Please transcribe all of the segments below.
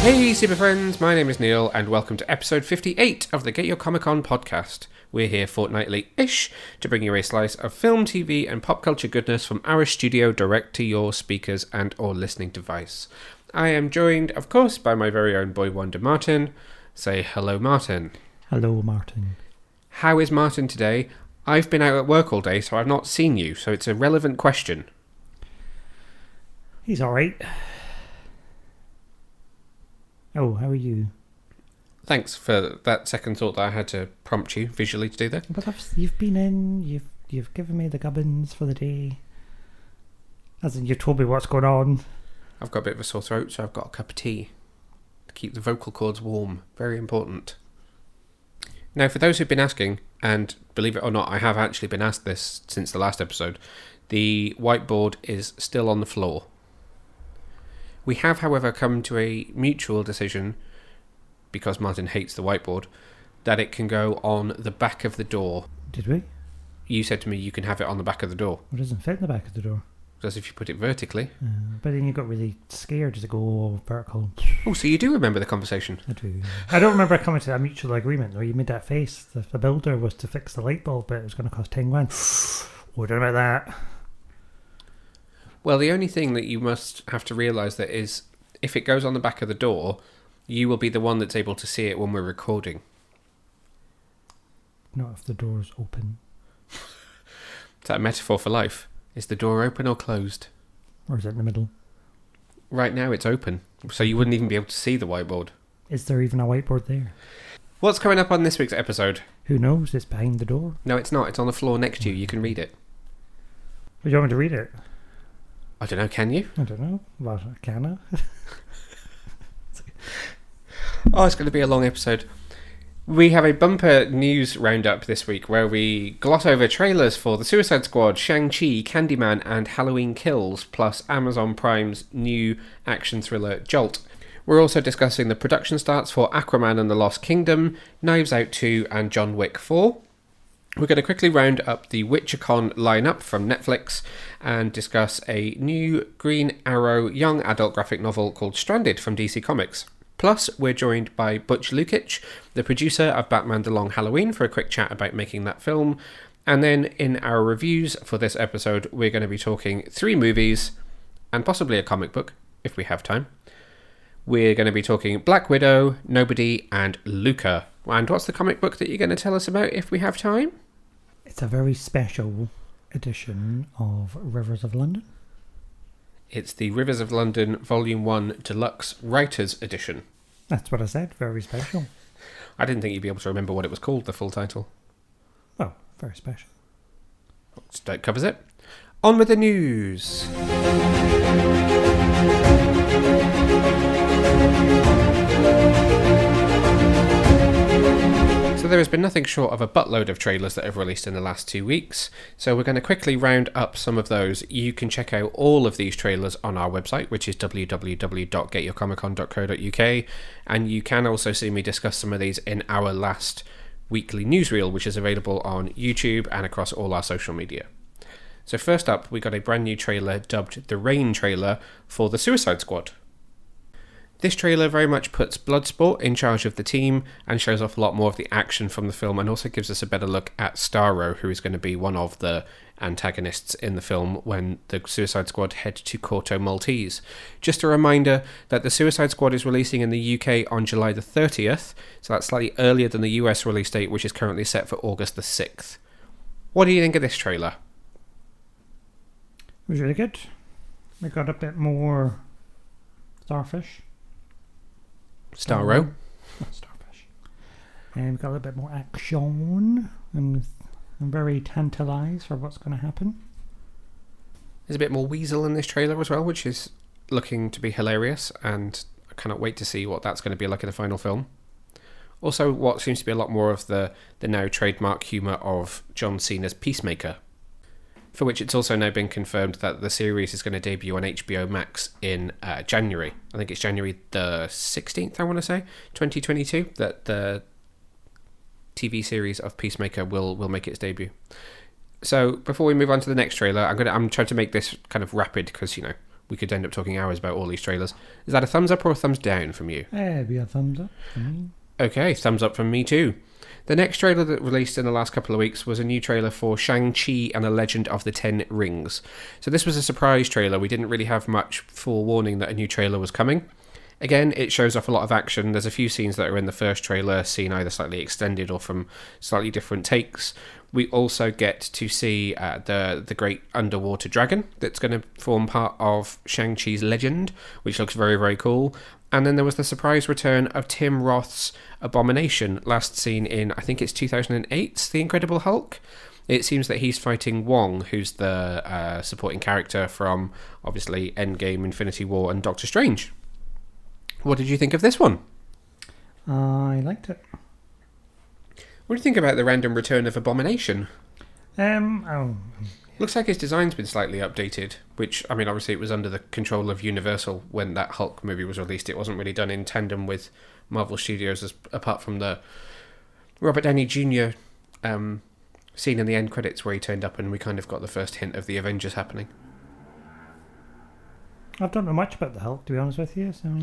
Hey super friends, my name is Neil and welcome to episode 58 of the Get Your Comic Con podcast. We're here fortnightly-ish to bring you a slice of film, TV and pop culture goodness from our studio direct to your speakers and or listening device. I am joined, of course, by my very own boy wonder Martin. Say hello, Martin. Hello, Martin. How is Martin today? I've been out at work all day, so I've not seen you, so it's a relevant question. He's alright. Oh, how are you? Thanks for that second thought that I had to prompt you visually to do that. But you've been in, you've given me the gubbins for the day. As in, you've told me what's going on. I've got a bit of a sore throat, so I've got a cup of tea to keep the vocal cords warm. Very important. Now, for those who've been asking, and believe it or not, I have actually been asked this since the last episode, the whiteboard is still on the floor. We have, however, come to a mutual decision, because Martin hates the whiteboard, that it can go on the back of the door. Did we? You said to me you can have it on the back of the door. It doesn't fit in the back of the door. As if you put it vertically. But then you got really scared to go vertical. Oh, so you do remember the conversation? I do. I don't remember coming to a mutual agreement though. You made that face. The builder was to fix the light bulb, but it was going to cost 10 grand. Oh, don't know about that. Well, the only thing that you must have to realise that is, if it goes on the back of the door, you will be the one that's able to see it when we're recording. Not if the door's open. Is that a metaphor for life? Is the door open or closed? Or is it in the middle? Right now it's open, so you wouldn't even be able to see the whiteboard. Is there even a whiteboard there? What's coming up on this week's episode? Who knows? It's behind the door. No, it's not. It's on the floor next to you. You can read it. Would you want me to read it? I don't know, can you? I don't know. Well, can I? Oh, it's going to be a long episode. We have a bumper news roundup this week where we gloss over trailers for The Suicide Squad, Shang-Chi, Candyman and Halloween Kills, plus Amazon Prime's new action thriller Jolt. We're also discussing the production starts for Aquaman and the Lost Kingdom, Knives Out 2 and John Wick 4. We're going to quickly round up the WitcherCon lineup from Netflix and discuss a new Green Arrow young adult graphic novel called Stranded from DC Comics. Plus, we're joined by Butch Lukic, the producer of Batman The Long Halloween, for a quick chat about making that film. And then in our reviews for this episode, we're going to be talking 3 movies and possibly a comic book, if we have time. We're going to be talking Black Widow, Nobody and Luca. And what's the comic book that you're going to tell us about if we have time? It's a very special edition of Rivers of London. It's the Rivers of London Volume 1 Deluxe Writers Edition. That's what I said, very special. I didn't think you'd be able to remember what it was called, the full title. Well, very special. That covers it. On with the news. So there has been nothing short of a buttload of trailers that have released in the last 2 weeks, so we're going to quickly round up some of those. You can check out all of these trailers on our website, which is www.getyourcomiccon.co.uk, and you can also see me discuss some of these in our last weekly newsreel, which is available on YouTube and across all our social media. So first up, we got a brand new trailer dubbed the Rain trailer for The Suicide Squad. This trailer very much puts Bloodsport in charge of the team and shows off a lot more of the action from the film, and also gives us a better look at Starro, who is going to be one of the antagonists in the film when the Suicide Squad head to Corto Maltese. Just a reminder that the Suicide Squad is releasing in the UK on July the 30th, so that's slightly earlier than the US release date, which is currently set for August the 6th. What do you think of this trailer? It was really good. We got a bit more starfish. Starro. Not starfish. And we got a little bit more action. And I'm very tantalised for what's going to happen. There's a bit more Weasel in this trailer as well, which is looking to be hilarious, and I cannot wait to see what that's going to be like in the final film. Also, what seems to be a lot more of the now trademark humour of John Cena's Peacemaker, for which it's also now been confirmed that the series is going to debut on HBO Max in January. I think it's January the 16th, I want to say, 2022, that the TV series of Peacemaker will make its debut. So before we move on to the next trailer, I'm trying to make this kind of rapid because, we could end up talking hours about all these trailers. Is that a thumbs up or a thumbs down from you? It'd be a thumbs up for me. Okay, thumbs up from me too. The next trailer that released in the last couple of weeks was a new trailer for Shang-Chi and the Legend of the Ten Rings. So this was a surprise trailer. We didn't really have much forewarning that a new trailer was coming. Again, it shows off a lot of action. There's a few scenes that are in the first trailer, seen either slightly extended or from slightly different takes. We also get to see the great underwater dragon that's going to form part of Shang-Chi's legend, which looks very, very cool. And then there was the surprise return of Tim Roth's Abomination, last seen in, I think it's 2008's The Incredible Hulk. It seems that he's fighting Wong, who's the supporting character from, obviously, Endgame, Infinity War, and Doctor Strange. What did you think of this one? I liked it. What do you think about the random return of Abomination? Looks like his design's been slightly updated, which, I mean, obviously it was under the control of Universal when that Hulk movie was released. It wasn't really done in tandem with Marvel Studios, apart from the Robert Downey Jr. Scene in the end credits where he turned up and we kind of got the first hint of the Avengers happening. I don't know much about the Hulk, to be honest with you, so...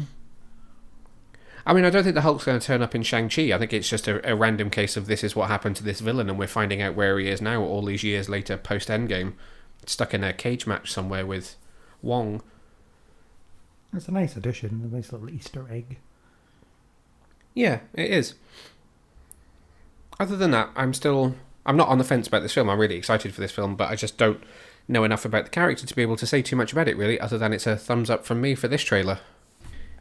I mean, I don't think the Hulk's going to turn up in Shang-Chi. I think it's just a random case of this is what happened to this villain, and we're finding out where he is now all these years later, post-Endgame, stuck in a cage match somewhere with Wong. It's a nice addition, a nice little Easter egg. Yeah, it is. Other than that, I'm not on the fence about this film. I'm really excited for this film, but I just don't know enough about the character to be able to say too much about it, really, other than it's a thumbs up from me for this trailer.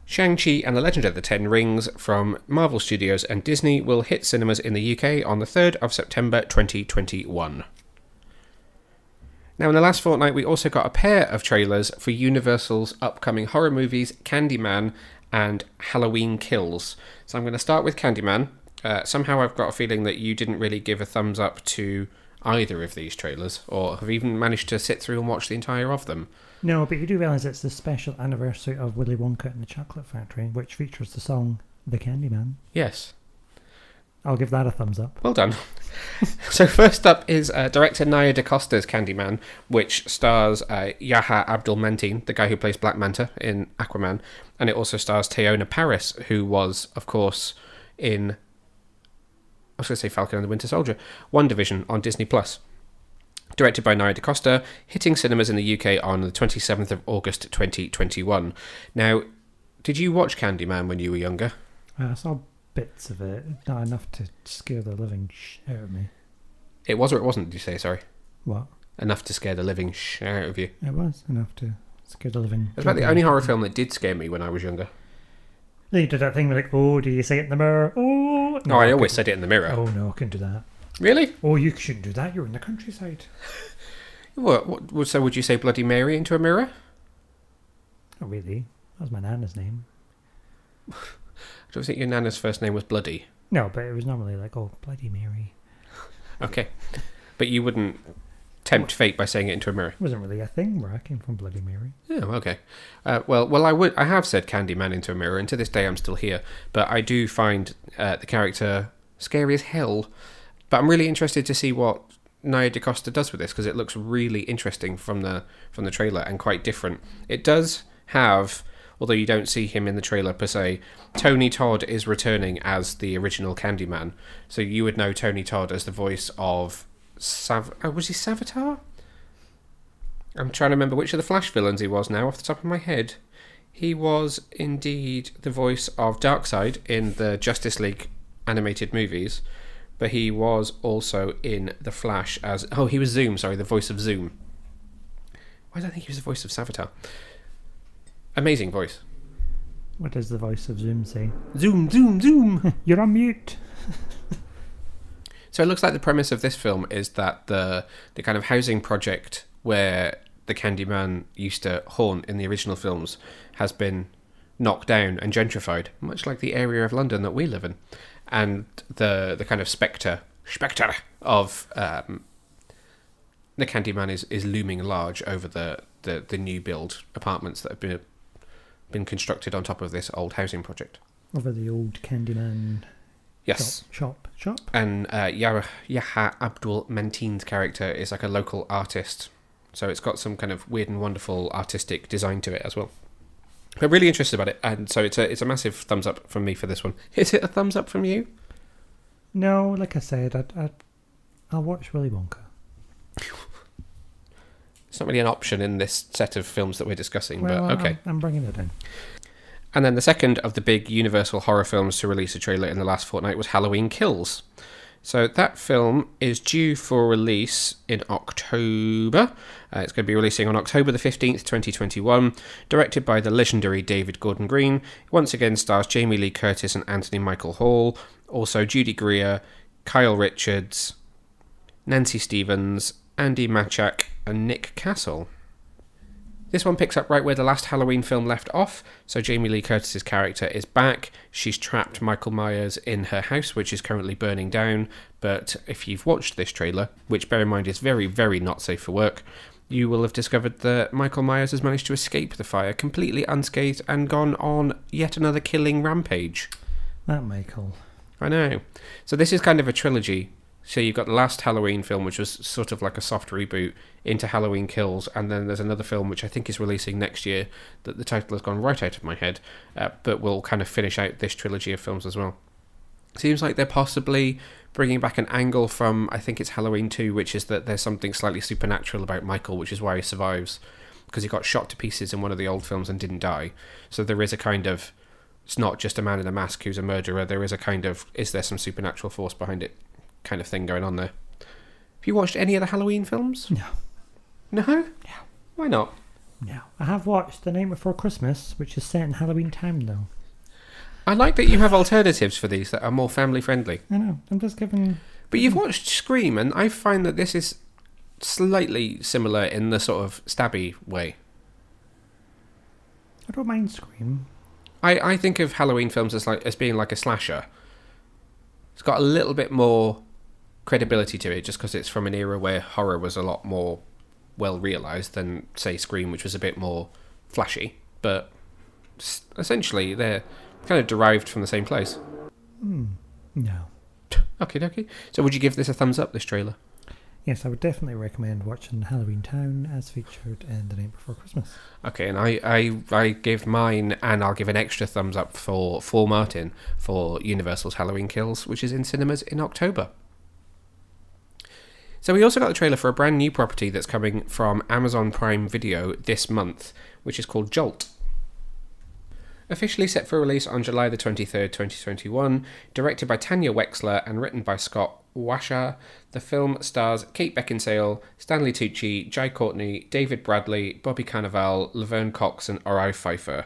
Shang-Chi and the Legend of the Ten Rings from Marvel Studios and Disney will hit cinemas in the UK on the 3rd of September 2021. Now, in the last fortnight, we also got a pair of trailers for Universal's upcoming horror movies, Candyman and Halloween Kills. So I'm going to start with Candyman. Somehow I've got a feeling that you didn't really give a thumbs up to either of these trailers, or have even managed to sit through and watch the entire of them. No, but you do realise it's the special anniversary of Willy Wonka and the Chocolate Factory, which features the song The Candyman. Yes. I'll give that a thumbs up. Well done. So first up is director Nia DaCosta's Candyman, which stars Yahya Abdul-Mateen, the guy who plays Black Manta in Aquaman, and it also stars Teyonah Parris, who was, of course, in... I was going to say Falcon and the Winter Soldier, WandaVision on Disney+. Directed by Nia DaCosta, hitting cinemas in the UK on the 27th of August 2021. Now, did you watch Candyman when you were younger? I saw bits of it, not enough to scare the living out of me. It was or it wasn't, did you say, sorry? What? Enough to scare the living out of you. It was enough to scare the living... It's about the only horror film that did scare me when I was younger. Then you did that thing like, oh, do you say it in the mirror? Oh, no, I always said it in the mirror. Oh, no, I couldn't do that. Really? Oh, you shouldn't do that. You're in the countryside. What? So would you say Bloody Mary into a mirror? Oh, really? That was my nana's name. I don't think your nana's first name was Bloody. No, but it was normally like, oh, Bloody Mary. Okay. But you wouldn't tempt fate by saying it into a mirror? It wasn't really a thing where I came from, Bloody Mary. Oh, okay. Well, I have said Candyman into a mirror, and to this day I'm still here. But I do find the character scary as hell. But I'm really interested to see what Nia DaCosta does with this, because it looks really interesting from the trailer and quite different. It does have, although you don't see him in the trailer per se, Tony Todd is returning as the original Candyman. So you would know Tony Todd as the voice of was he Savitar? I'm trying to remember which of the Flash villains he was now off the top of my head. He was indeed the voice of Darkseid in the Justice League animated movies. But he was also in The Flash as... Oh, he was Zoom, sorry, the voice of Zoom. Why did I think he was the voice of Savitar? Amazing voice. What does the voice of Zoom say? Zoom, zoom, zoom! You're on mute! So it looks like the premise of this film is that the kind of housing project where the Candyman used to haunt in the original films has been knocked down and gentrified, much like the area of London that we live in. And the kind of spectre of the Candyman is looming large over the new build apartments that have been constructed on top of this old housing project. Over the old Candyman yes. shop. And Yahya Abdul-Mateen's character is like a local artist So it's got some kind of weird and wonderful artistic design to it as well. I'm really interested about it, and so it's a massive thumbs up from me for this one. Is it a thumbs up from you? No, like I said, I'll watch Willy Wonka. It's not really an option in this set of films that we're discussing, Well, but okay. I'm bringing it in. And then the second of the big Universal horror films to release a trailer in the last fortnight was Halloween Kills. So that film is due for release in October. It's going to be releasing on October the 15th, 2021. Directed by the legendary David Gordon Green. It once again stars Jamie Lee Curtis and Anthony Michael Hall. Also Judy Greer, Kyle Richards, Nancy Stevens, Andy Machak, and Nick Castle. This one picks up right where the last Halloween film left off. So Jamie Lee Curtis's character is back. She's trapped Michael Myers in her house, which is currently burning down. But if you've watched this trailer, which bear in mind is very, very not safe for work, you will have discovered that Michael Myers has managed to escape the fire completely unscathed and gone on yet another killing rampage. That Michael. I know. So this is kind of a trilogy. So you've got the last Halloween film, which was sort of like a soft reboot, into Halloween Kills, and then there's another film which I think is releasing next year that the title has gone right out of my head, but will kind of finish out this trilogy of films as well. Seems like they're possibly bringing back an angle from, I think it's Halloween 2, which is that there's something slightly supernatural about Michael, which is why he survives, because he got shot to pieces in one of the old films and didn't die. So there is a kind of, it's not just a man in a mask who's a murderer, there is a kind of, is there some supernatural force behind it kind of thing going on there. Have you watched any of the Halloween films? No. No? No. Why not? No. I have watched The Night Before Christmas, which is set in Halloween time, though. I like that you have alternatives for these that are more family friendly. I know. I'm just giving... But you've watched Scream, and I find that this is slightly similar in the sort of stabby way. I don't mind Scream. I think of Halloween films as being like a slasher. It's got a little bit more credibility to it just because it's from an era where horror was a lot more well realised than, say, Scream, which was a bit more flashy. But essentially, they're kind of derived from the same place. No. Okie dokie. So would you give this a thumbs up, this trailer? Yes, I would definitely recommend watching Halloween Town as featured in The Night Before Christmas. Okay, and I gave mine, and I'll give an extra thumbs up for Martin for Universal's Halloween Kills, which is in cinemas in October. So we also got the trailer for a brand new property that's coming from Amazon Prime Video this month, which is called Jolt. Officially set for release on July the 23rd, 2021, directed by Tanya Wexler and written by Scott Washer, the film stars Kate Beckinsale, Stanley Tucci, Jai Courtney, David Bradley, Bobby Cannavale, Laverne Cox and Ori Pfeiffer.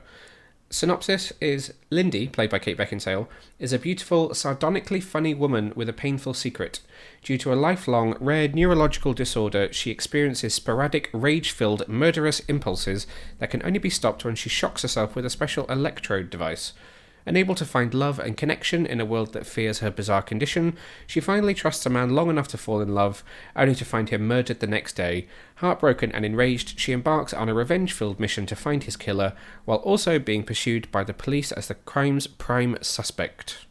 Synopsis is Lindy, played by Kate Beckinsale, is a beautiful, sardonically funny woman with a painful secret. Due to a lifelong, rare neurological disorder, she experiences sporadic, rage-filled, murderous impulses that can only be stopped when she shocks herself with a special electrode device. Unable to find love and connection in a world that fears her bizarre condition, she finally trusts a man long enough to fall in love, only to find him murdered the next day. Heartbroken and enraged, she embarks on a revenge-filled mission to find his killer, while also being pursued by the police as the crime's prime suspect.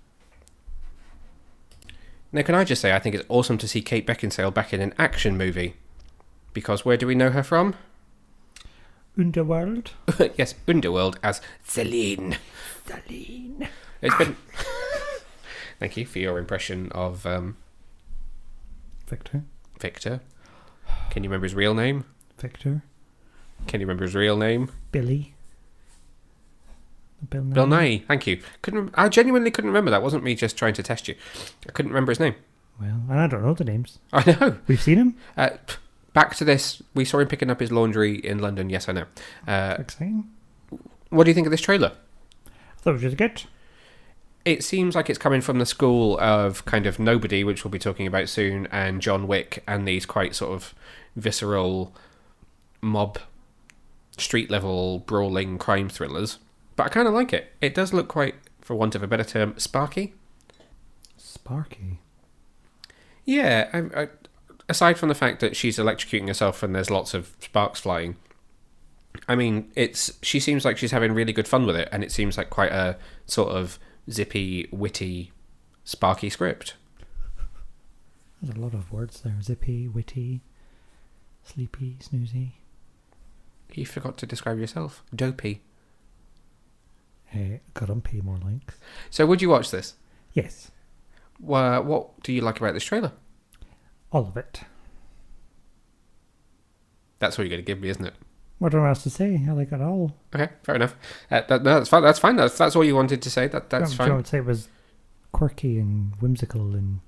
Now, can I just say, I think it's awesome to see Kate Beckinsale back in an action movie. Because where do we know her from? Underworld? Yes, Underworld as Celine. Celine. It's been... Thank you for your impression of... Victor. Victor. Can you remember his real name? Victor. Can you remember his real name? Billy. Bill Nye. Bill Nye. Thank you. I genuinely couldn't remember that. Wasn't me just trying to test you. I couldn't remember his name. Well, and I don't know the names. I know. We've seen him. Back to this. We saw him picking up his laundry in London. Yes, I know. Exciting. What do you think of this trailer? I thought it was just good. It seems like it's coming from the school of kind of Nobody, which we'll be talking about soon, and John Wick, and these quite sort of visceral mob, street-level, brawling crime thrillers. But I kind of like it. It does look quite, for want of a better term, sparky. Sparky? Yeah, aside from the fact that she's electrocuting herself and there's lots of sparks flying, I mean, she seems like she's having really good fun with it, and it seems like quite a sort of zippy, witty, sparky script. There's a lot of words there. Zippy, witty, Sleepy, snoozy. You forgot to describe yourself. Dopey. Grumpy, more like. So would you watch this? Yes. What do you like about this trailer? All of it. That's what you're going to give me, isn't it? What do I else to say? I like it all. Okay, fair enough. No, that's fine. That's fine. That's all you wanted to say. That's fine. I would say it was quirky and whimsical and...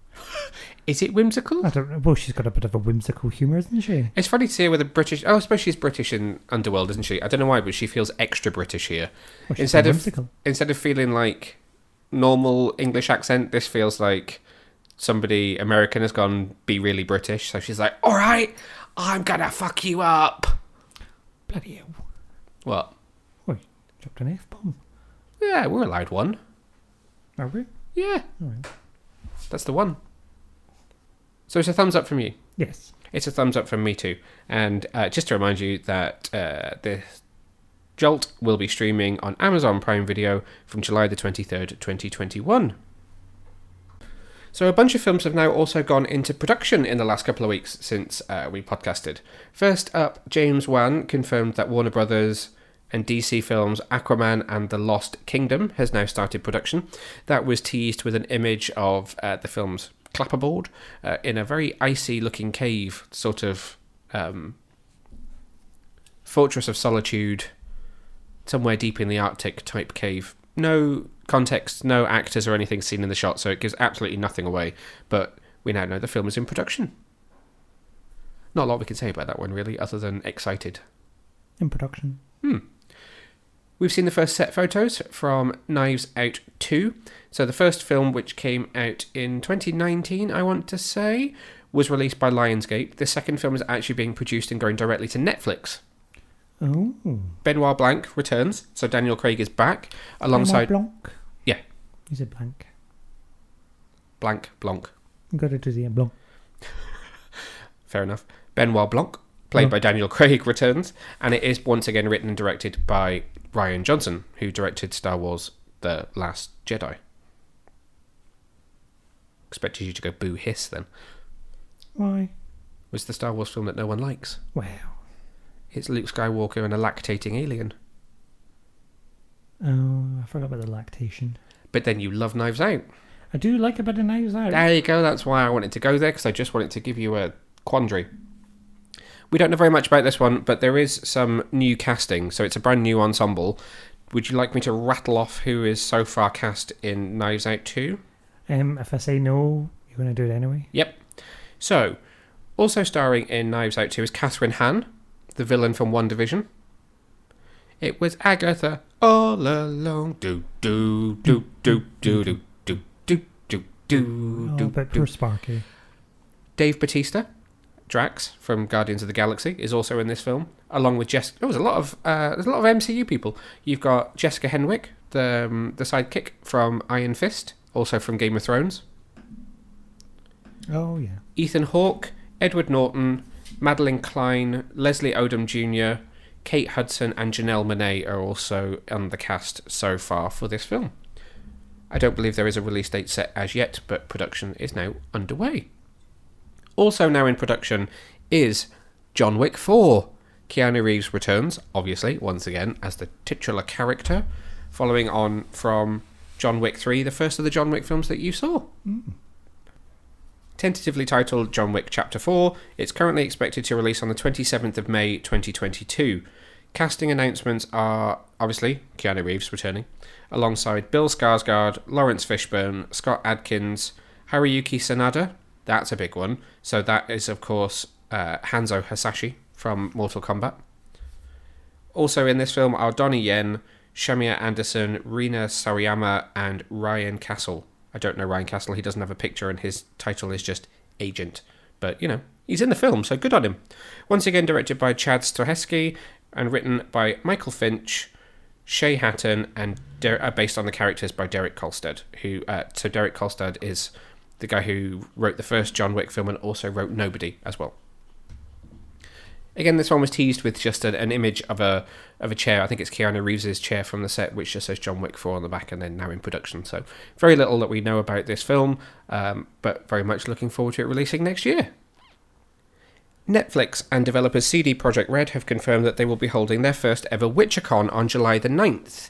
Is it whimsical? I don't know. Well, she's got a bit of a whimsical humour, isn't she? It's funny to see her with a British... Oh, I suppose she's British in Underworld, isn't she? I don't know why, but she feels extra British here. Well, she's Instead whimsical. of feeling like normal English accent, this feels like somebody American has gone be really British. So she's like, all right, I'm going to fuck you up. Bloody hell. What? Well, dropped an F-bomb. Yeah, we're allowed one. Are we? Yeah. All right. That's the one. So it's a thumbs up from you. Yes. It's a thumbs up from me too. And just to remind you that this Jolt will be streaming on Amazon Prime Video from July the 23rd, 2021. So a bunch of films have now also gone into production in the last couple of weeks since we podcasted. First up, James Wan confirmed that Warner Brothers and DC Films' Aquaman and the Lost Kingdom has now started production. That was teased with an image of the film's clapperboard in a very icy looking cave, sort of Fortress of Solitude, somewhere deep in the Arctic type cave. No context, no actors or anything seen in the shot, so it gives absolutely nothing away, but we now know the film is in production. Not a lot we can say about that one really, other than excited. In production. We've seen the first set photos from Knives Out 2. So the first film, which came out in 2019, I want to say, was released by Lionsgate. The second film is actually being produced and going directly to Netflix. Oh. Benoit Blanc returns, so Daniel Craig is back alongside... Benoit Blanc? Yeah. He's a blank. Blanc. I'm going to do the Blanc. Fair enough. Benoit Blanc, played by Daniel Craig, returns, and it is once again written and directed by Rian Johnson, who directed Star Wars The Last Jedi. Expected you to go boo hiss then. Why? Was the Star Wars film that no one likes. Well. It's Luke Skywalker and a lactating alien. Oh, I forgot about the lactation. But then you love Knives Out. I do like a bit of Knives Out. There you go, that's why I wanted to go there, because I just wanted to give you a quandary. We don't know very much about this one, but there is some new casting, so it's a brand new ensemble. Would you like me to rattle off who is so far cast in Knives Out 2? If I say no, you're going to do it anyway? Yep. So, also starring in Knives Out 2 is Catherine Hahn, the villain from One Division. It was Agatha all along. Do do do do do do do do do do. Oh, but poor Sparky. Dave Bautista, Drax from Guardians of the Galaxy, is also in this film, along with Jessica. There's a lot of MCU people. You've got Jessica Henwick, the sidekick from Iron Fist, also from Game of Thrones. Oh yeah. Ethan Hawke, Edward Norton, Madeline Klein, Leslie Odom Jr., Kate Hudson, and Janelle Monáe are also on the cast so far for this film. I don't believe there is a release date set as yet, but production is now underway. Also now in production is John Wick 4. Keanu Reeves returns, obviously, once again, as the titular character, following on from John Wick 3, the first of the John Wick films that you saw. Tentatively titled John Wick Chapter 4, it's currently expected to release on the 27th of May 2022. Casting announcements are, obviously, Keanu Reeves returning, alongside Bill Skarsgård, Lawrence Fishburne, Scott Adkins, Haruyuki Sanada. That's a big one. So that is, of course, Hanzo Hasashi from Mortal Kombat. Also in this film are Donnie Yen, Shamia Anderson, Rina Sawayama, and Ryan Castle. I don't know Ryan Castle. He doesn't have a picture, and his title is just Agent. But, you know, he's in the film, so good on him. Once again, directed by Chad Stahelski and written by Michael Finch, Shay Hatton, and based on the characters by Derek Kolstad. So Derek Kolstad is the guy who wrote the first John Wick film and also wrote Nobody as well. Again, this one was teased with just an image of a chair. I think it's Keanu Reeves' chair from the set, which just says John Wick 4 on the back, and then now in production. So very little that we know about this film, but very much looking forward to it releasing next year. Netflix and developers CD Projekt Red have confirmed that they will be holding their first ever WitcherCon on July the 9th.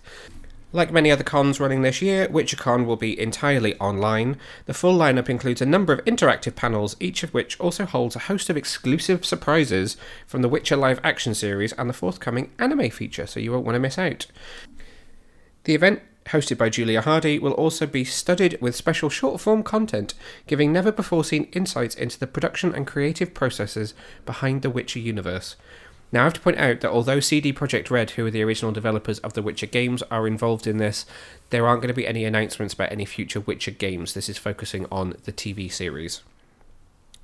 Like many other cons running this year, WitcherCon will be entirely online. The full lineup includes a number of interactive panels, each of which also holds a host of exclusive surprises from the Witcher live action series and the forthcoming anime feature, so you won't want to miss out. The event, hosted by Julia Hardy, will also be studded with special short-form content, giving never-before-seen insights into the production and creative processes behind the Witcher universe. Now, I have to point out that although CD Projekt Red, who are the original developers of the Witcher games, are involved in this, there aren't going to be any announcements about any future Witcher games. This is focusing on the TV series.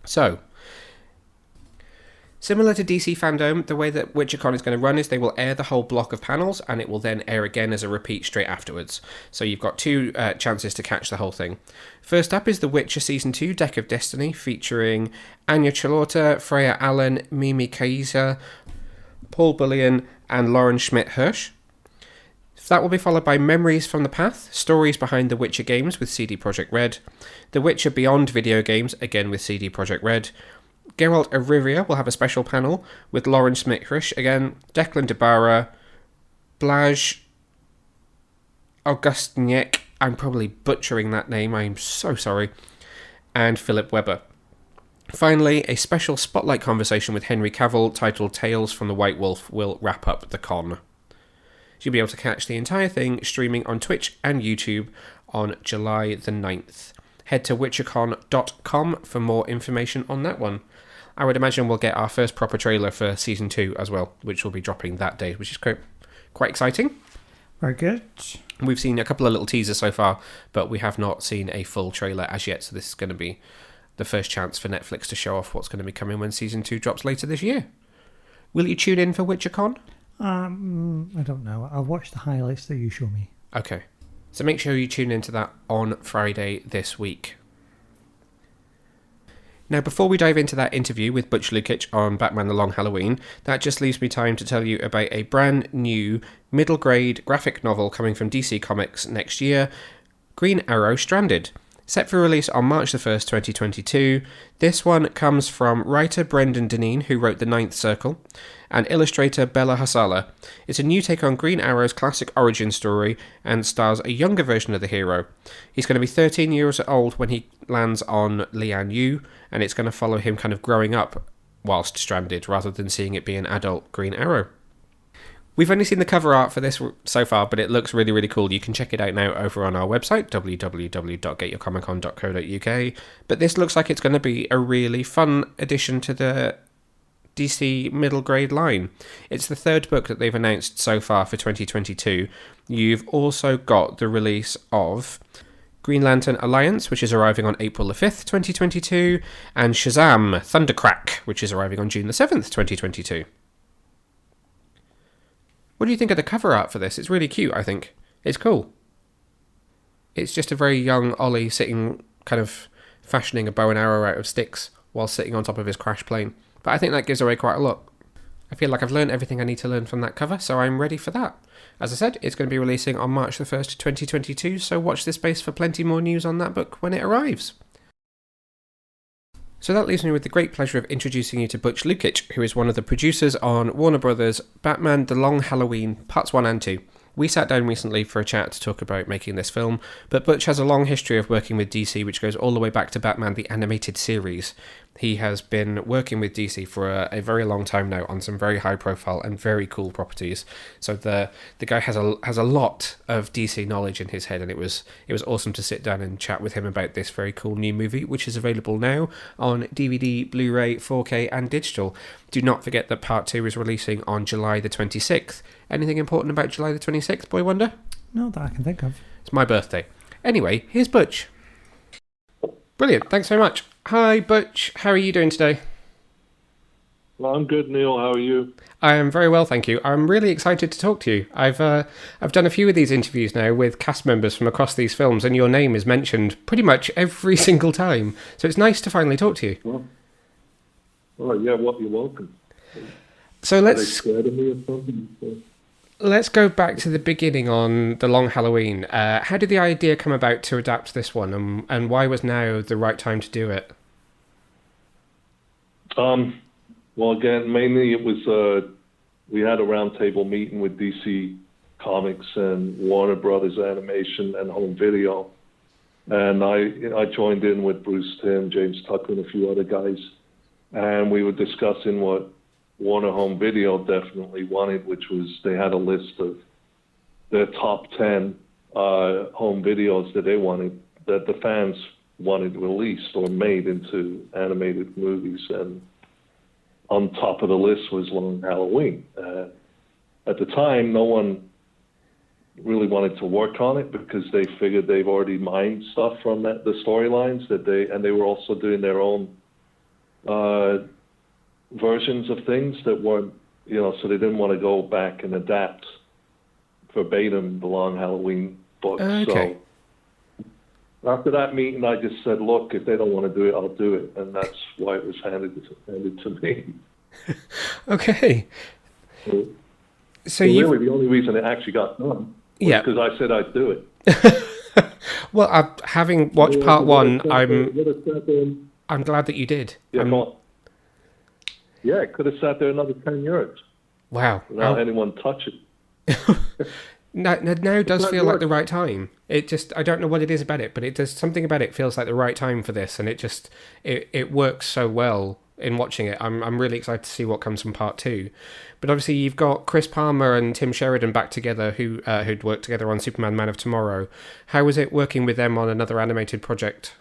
So, similar to DC Fandom, the way that WitcherCon is going to run is they will air the whole block of panels, and it will then air again as a repeat straight afterwards. So you've got two chances to catch the whole thing. First up is The Witcher Season 2 Deck of Destiny, featuring Anya Chalotra, Freya Allen, Mimi Kaiser, Paul Bullion, and Lauren Schmidt-Hirsch. That will be followed by Memories from the Path, Stories Behind the Witcher Games with CD Projekt Red, The Witcher Beyond Video Games, again with CD Projekt Red. Geralt of Rivia will have a special panel with Lauren Schmidt-Hirsch again, Declan DeBarra, Blaj Augustniak, I'm probably butchering that name, I'm so sorry, and Philip Weber. Finally, a special spotlight conversation with Henry Cavill titled Tales from the White Wolf will wrap up the con. You'll be able to catch the entire thing streaming on Twitch and YouTube on July the 9th. Head to witchercon.com for more information on that one. I would imagine we'll get our first proper trailer for Season 2 as well, which will be dropping that day, which is quite exciting. Very good. We've seen a couple of little teasers so far, but we have not seen a full trailer as yet, so this is going to be the first chance for Netflix to show off what's going to be coming when Season 2 drops later this year. Will you tune in for WitcherCon? I don't know. I'll watch the highlights that you show me. Okay. So make sure you tune into that on Friday this week. Now, before we dive into that interview with Butch Lukic on Batman The Long Halloween, that just leaves me time to tell you about a brand new middle grade graphic novel coming from DC Comics next year, Green Arrow Stranded. Set for release on March the 1st, 2022, this one comes from writer Brendan Deneen, who wrote The Ninth Circle, and illustrator Bella Hasala. It's a new take on Green Arrow's classic origin story and stars a younger version of the hero. He's going to be 13 years old when he lands on Lian Yu, and it's going to follow him kind of growing up whilst stranded, rather than seeing it be an adult Green Arrow. We've only seen the cover art for this so far, but it looks really, really cool. You can check it out now over on our website, www.getyourcomiccon.co.uk. But this looks like it's going to be a really fun addition to the DC middle grade line. It's the third book that they've announced so far for 2022. You've also got the release of Green Lantern Alliance, which is arriving on April the 5th, 2022, and Shazam! Thundercrack, which is arriving on June the 7th, 2022. What do you think of the cover art for this? It's really cute, I think. It's cool. It's just a very young Ollie sitting, kind of fashioning a bow and arrow out of sticks while sitting on top of his crash plane. But I think that gives away quite a lot. I feel like I've learned everything I need to learn from that cover, so I'm ready for that. As I said, it's going to be releasing on March the 1st, 2022, so watch this space for plenty more news on that book when it arrives. So that leaves me with the great pleasure of introducing you to Butch Lukic, who is one of the producers on Warner Brothers' Batman The Long Halloween Parts 1 and 2. We sat down recently for a chat to talk about making this film, but Butch has a long history of working with DC, which goes all the way back to Batman the Animated Series. He has been working with DC for a very long time now on some very high profile and very cool properties. So the guy has a lot of DC knowledge in his head, and it was awesome to sit down and chat with him about this very cool new movie, which is available now on DVD, Blu-ray, 4K and digital. Do not forget that Part 2 is releasing on July the 26th. Anything important about July the 26th, Boy Wonder? No, that I can think of. It's my birthday. Anyway, here's Butch. Brilliant, thanks very much. Hi, Butch. How are you doing today? Well, I'm good, Neil. How are you? I am very well, thank you. I'm really excited to talk to you. I've done a few of these interviews now with cast members from across these films, and your name is mentioned pretty much every single time. So it's nice to finally talk to you. Well, yeah, well, you're welcome. So Are they scared of me or something? let's go back to the beginning on The Long Halloween. How did the idea come about to adapt this one, and why was now the right time to do it? Well, again, mainly it was we had a roundtable meeting with DC Comics and Warner Brothers Animation and Home Video, and I joined in with Bruce Timm, James Tucker, and a few other guys, and we were discussing what Warner Home Video definitely wanted, which was they had a list of their top 10 home videos that they wanted, that the fans wanted released or made into animated movies, and on top of the list was Long Halloween. At the time, no one really wanted to work on it because they figured they've already mined stuff from the storylines and they were also doing their own versions of things that weren't, so they didn't want to go back and adapt verbatim the Long Halloween book. Okay. So after that meeting, I just said, look, if they don't want to do it, I'll do it. And that's why it was handed to me. Okay. So really, the only reason it actually got done was because I said I'd do it. Well, having watched part one, I'm glad that you did. Yeah, it could have sat there another 10 years. Wow. Without anyone touching it. Now does feel like the right time. It just, I don't know what it is about it, but it does, something about it feels like the right time for this, and it works so well in watching it. I'm really excited to see what comes from part two. But obviously you've got Chris Palmer and Tim Sheridan back together, who'd worked together on Superman Man of Tomorrow. How was it working with them on another animated project?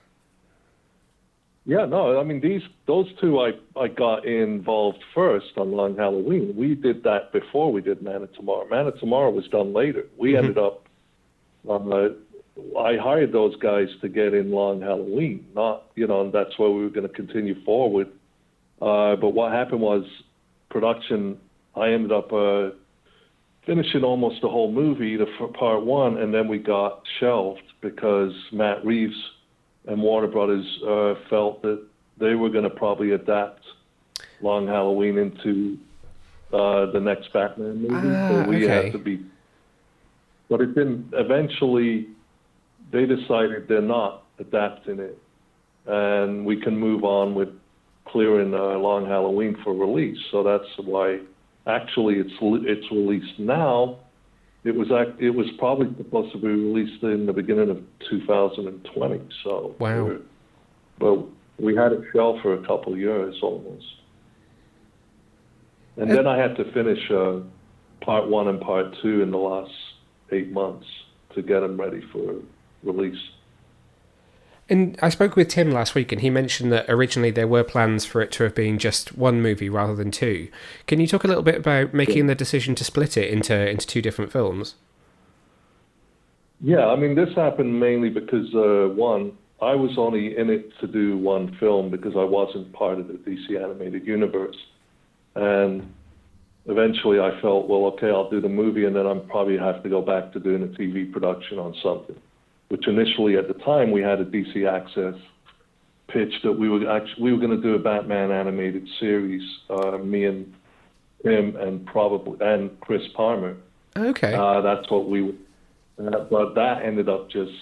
Yeah, no, I mean, those two I got involved first on Long Halloween. We did that before we did Man of Tomorrow. Man of Tomorrow was done later. We ended up, I hired those guys to get in Long Halloween, and that's where we were going to continue forward. But what happened was production, I ended up finishing almost the whole movie, for part one, and then we got shelved because Matt Reeves and Warner Brothers felt that they were going to probably adapt Long Halloween into the next Batman movie. So we had to be... But it didn't... Eventually, they decided they're not adapting it, and we can move on with clearing Long Halloween for release. So that's why, actually, it's released now. It was probably supposed to be released in the beginning of 2020. So wow. But we had it shelved for a couple of years almost, and then I had to finish part one and part two in the last 8 months to get them ready for release. And I spoke with Tim last week, and he mentioned that originally there were plans for it to have been just one movie rather than two. Can you talk a little bit about making the decision to split it into two different films? Yeah, I mean, this happened mainly because, one, I was only in it to do one film because I wasn't part of the DC animated universe. And eventually I felt, well, okay, I'll do the movie, and then I'll probably have to go back to doing a TV production on something. Which initially at the time we had a DC Access pitch that we were going to do a Batman animated series, me and him and Chris Palmer. Okay. That's what but that ended up just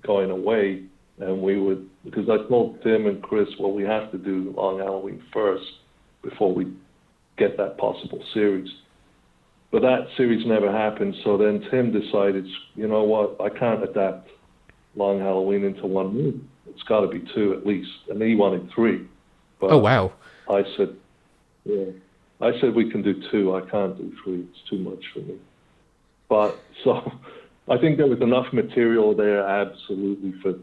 going away, and because I told Tim and Chris, well, we have to do Long Halloween first before we get that possible series. But that series never happened, so then Tim decided, you know what, I can't adapt Long Halloween into one movie. It's got to be two at least. And he wanted three. But oh, wow. I said we can do two. I can't do three. It's too much for me. But so I think there was enough material there absolutely for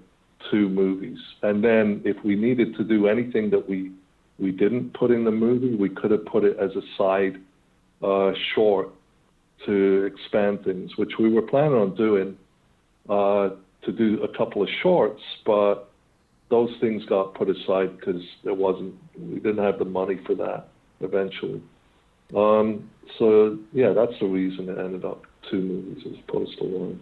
two movies. And then if we needed to do anything that we didn't put in the movie, we could have put it as a side short to expand things, which we were planning on doing, to do a couple of shorts, but those things got put aside because we didn't have the money for that eventually. So yeah, that's the reason it ended up two movies as opposed to one.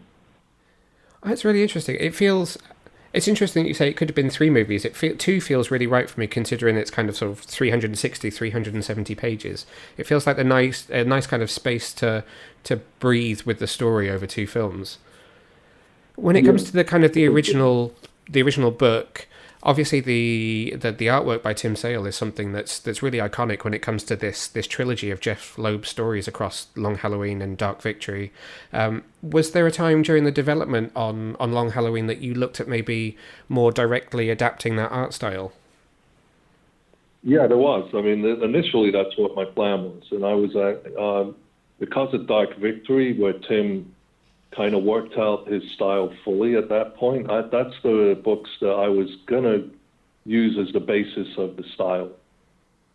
That's really interesting. It's interesting that you say it could have been three movies. Two feels really right for me, considering it's kind of sort of 360, 370 pages. It feels like a nice kind of space to breathe with the story over two films. When it comes to the kind of the original book, Obviously, the artwork by Tim Sale is something that's really iconic when it comes to this trilogy of Jeff Loeb stories across Long Halloween and Dark Victory. Was there a time during the development on Long Halloween that you looked at maybe more directly adapting that art style? Yeah, there was. I mean, initially that's what my plan was, and I was because of Dark Victory, where Tim kind of worked out his style fully at that point. That's the books that I was gonna use as the basis of the style,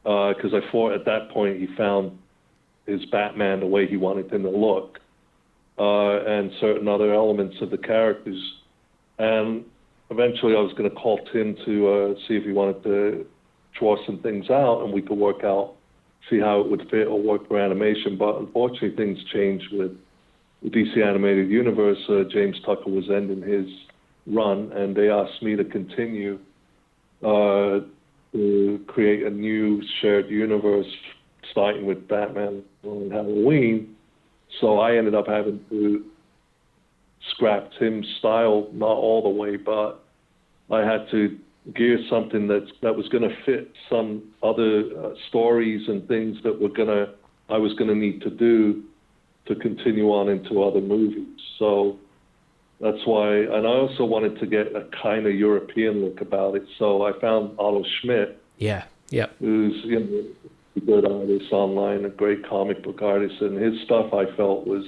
because I thought at that point he found his Batman the way he wanted him to look, and certain other elements of the characters. And eventually, I was going to call Tim to see if he wanted to draw some things out, and we could work out, see how it would fit or work for animation. But unfortunately, things changed with the DC Animated Universe. James Tucker was ending his run, and they asked me to continue to create a new shared universe, starting with Batman on Halloween. So I ended up having to scrap Tim's style, not all the way, but I had to gear something that was going to fit some other stories and things that I was going to need to do to continue on into other movies. So that's why, and I also wanted to get a kind of European look about it. So I found Otto Schmidt, who's a good artist online, a great comic book artist, and his stuff I felt was,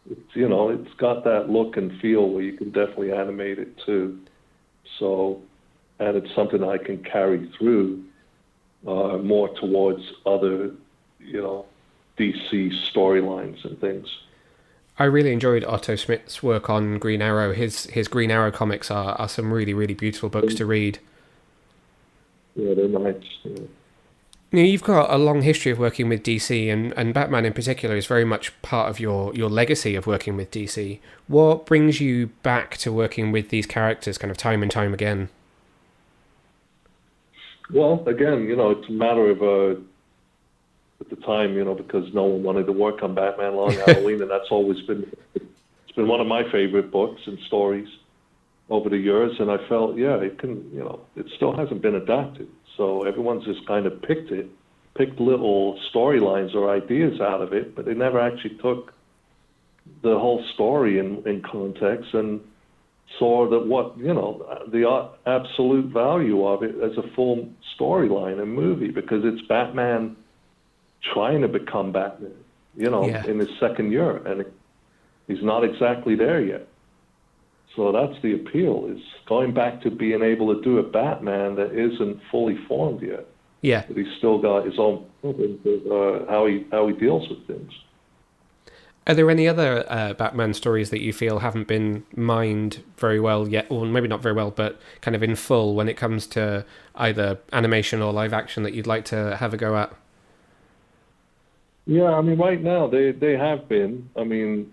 it's got that look and feel where you can definitely animate it too. So, and it's something I can carry through more towards other, DC storylines and things. I really enjoyed Otto Schmidt's work on Green Arrow. His Green Arrow comics are some really, really beautiful books to read. Yeah, they're nice. Yeah. Now, you've got a long history of working with DC, and Batman in particular is very much part of your legacy of working with DC. What brings you back to working with these characters kind of time and time again? Well, again, it's a matter of, at the time, because no one wanted to work on Batman Long Halloween, and that's always it's been one of my favorite books and stories over the years, and I felt, it can, it still hasn't been adapted. So everyone's just kind of picked little storylines or ideas out of it, but they never actually took the whole story in context and saw that the absolute value of it as a full storyline and movie, because it's Batman trying to become Batman, in his second year, and he's not exactly there yet. So that's the appeal, is going back to being able to do a Batman that isn't fully formed yet. Yeah. But he's still got his own how he deals with things. Are there any other Batman stories that you feel haven't been mined very well yet, or maybe not very well, but kind of in full when it comes to either animation or live action that you'd like to have a go at? Yeah, I mean, right now they have been. I mean,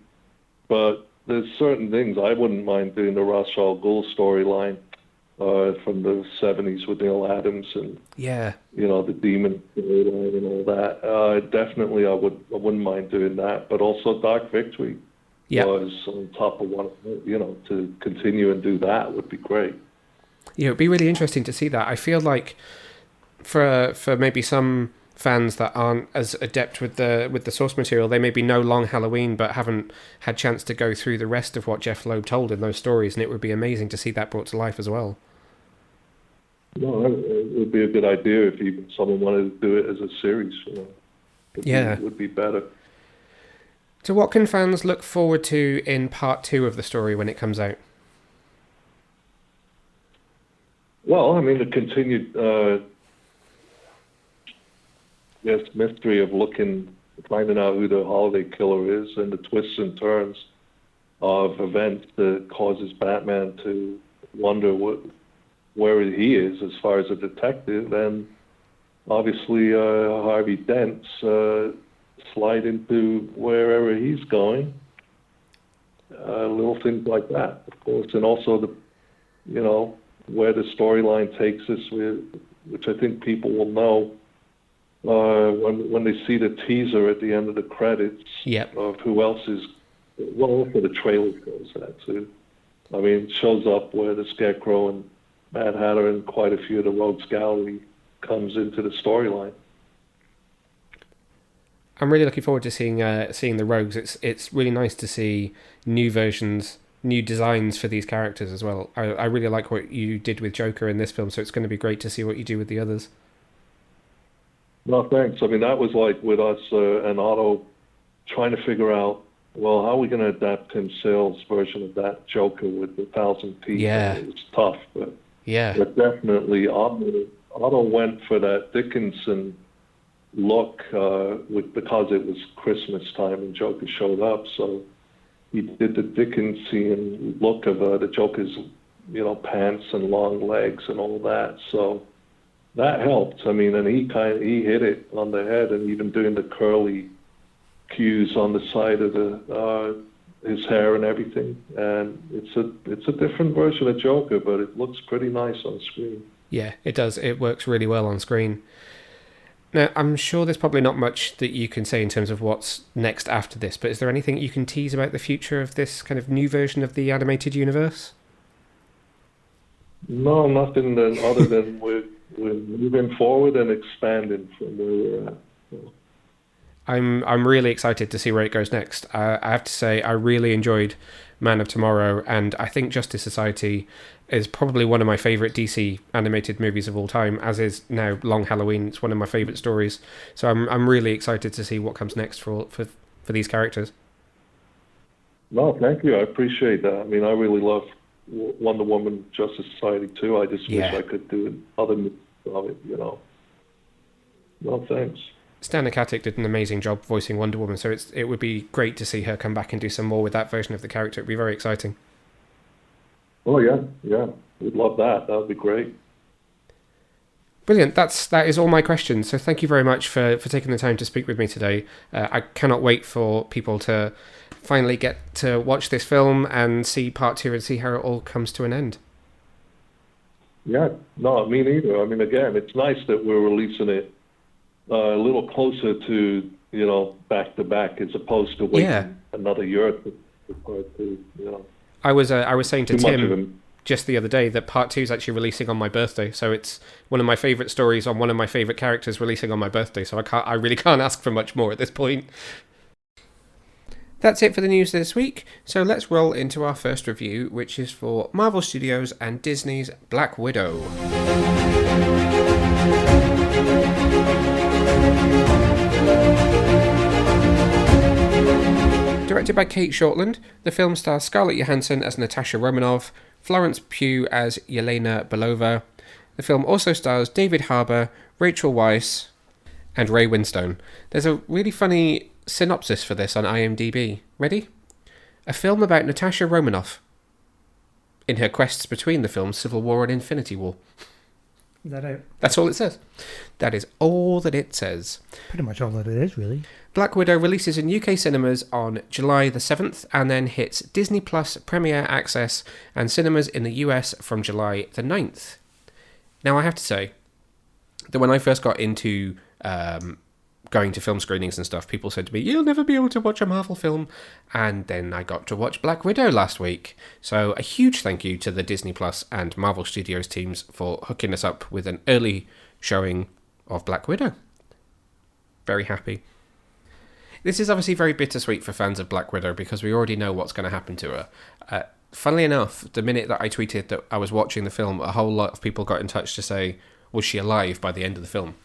but there's certain things I wouldn't mind doing. The Ra's al Ghul storyline from the 70s with Neil Adams and the Demon storyline and all that. Definitely, I wouldn't mind doing that. But also Dark Victory was on top of one. To continue and do that would be great. Yeah, it'd be really interesting to see that. I feel like for maybe some fans that aren't as adept with the source material, they maybe know Long Halloween but haven't had chance to go through the rest of what Jeff Loeb told in those stories, and it would be amazing to see that brought to life as well. No, it would be a good idea if even someone wanted to do it as a series. It would be better. So what can fans look forward to in part 2 of the story when it comes out? Well, I mean, the continued mystery of finding out who the holiday killer is, and the twists and turns of events that causes Batman to wonder where he is as far as a detective, and obviously Harvey Dent's slide into wherever he's going. Little things like that, of course, and also where the storyline takes us, which I think people will know when they see the teaser at the end of the credits of who else is. Well, also the trailer shows that too. I mean, it shows up where the Scarecrow and Mad Hatter and quite a few of the Rogues Gallery comes into the storyline. I'm really looking forward to seeing the Rogues. It's really nice to see new versions, new designs for these characters as well. I really like what you did with Joker in this film, so it's going to be great to see what you do with the others. No, thanks. I mean, that was like with us and Otto trying to figure out, well, how are we going to adapt Tim Sale's version of that Joker with the 1,000 teeth? Yeah. It was tough, but definitely Otto went for that Dickinson look because it was Christmas time and Joker showed up. So he did the Dickensian look of the Joker's, pants and long legs and all that. So that helped. I mean, and he hit it on the head, and even doing the curly cues on the side of his hair and everything. And it's a different version of Joker, but it looks pretty nice on screen. Yeah, it does. It works really well on screen. Now, I'm sure there's probably not much that you can say in terms of what's next after this, but is there anything you can tease about the future of this kind of new version of the animated universe? No, nothing other than we're moving forward and expanding from where we're at. So. I'm really excited to see where it goes next. I have to say, I really enjoyed Man of Tomorrow, and I think Justice Society is probably one of my favourite DC animated movies of all time, as is now Long Halloween. It's one of my favourite stories. So I'm really excited to see what comes next for these characters. No, thank you. I appreciate that. I mean, I really love Wonder Woman, Justice Society too. I just wish I could do other movies of it, No, thanks. Stan Akatic did an amazing job voicing Wonder Woman, so it would be great to see her come back and do some more with that version of the character. It'd be very exciting. Oh, yeah. We'd love that. That would be great. Brilliant. That is all my questions. So thank you very much for taking the time to speak with me today. I cannot wait for people to finally get to watch this film and see part 2 and see how it all comes to an end. Yeah, no, me neither. I mean, again, it's nice that we're releasing it a little closer to, back to back, as opposed to waiting another year for part 2, I was saying to Tim just the other day that part 2 is actually releasing on my birthday, so it's one of my favourite stories on one of my favourite characters releasing on my birthday, so I really can't ask for much more at this point. That's it for the news this week, so let's roll into our first review, which is for Marvel Studios and Disney's Black Widow. Directed by Kate Shortland, the film stars Scarlett Johansson as Natasha Romanoff, Florence Pugh as Yelena Belova. The film also stars David Harbour, Rachel Weisz, and Ray Winstone. There's a really funny synopsis for this on IMDb. Ready? A film about Natasha Romanoff in her quests between the films Civil War and Infinity War. Is that out? That's all it says. That is all that it says. Pretty much all that it is, really. Black Widow releases in UK cinemas on July the 7th and then hits Disney Plus Premier Access and cinemas in the US from July the 9th. Now, I have to say that when I first got into going to film screenings and stuff, people said to me, you'll never be able to watch a Marvel film. And then I got to watch Black Widow last week. So a huge thank you to the Disney Plus and Marvel Studios teams for hooking us up with an early showing of Black Widow. Very happy. This is obviously very bittersweet for fans of Black Widow because we already know what's going to happen to her. Funnily enough, the minute that I tweeted that I was watching the film, a whole lot of people got in touch to say, was she alive by the end of the film?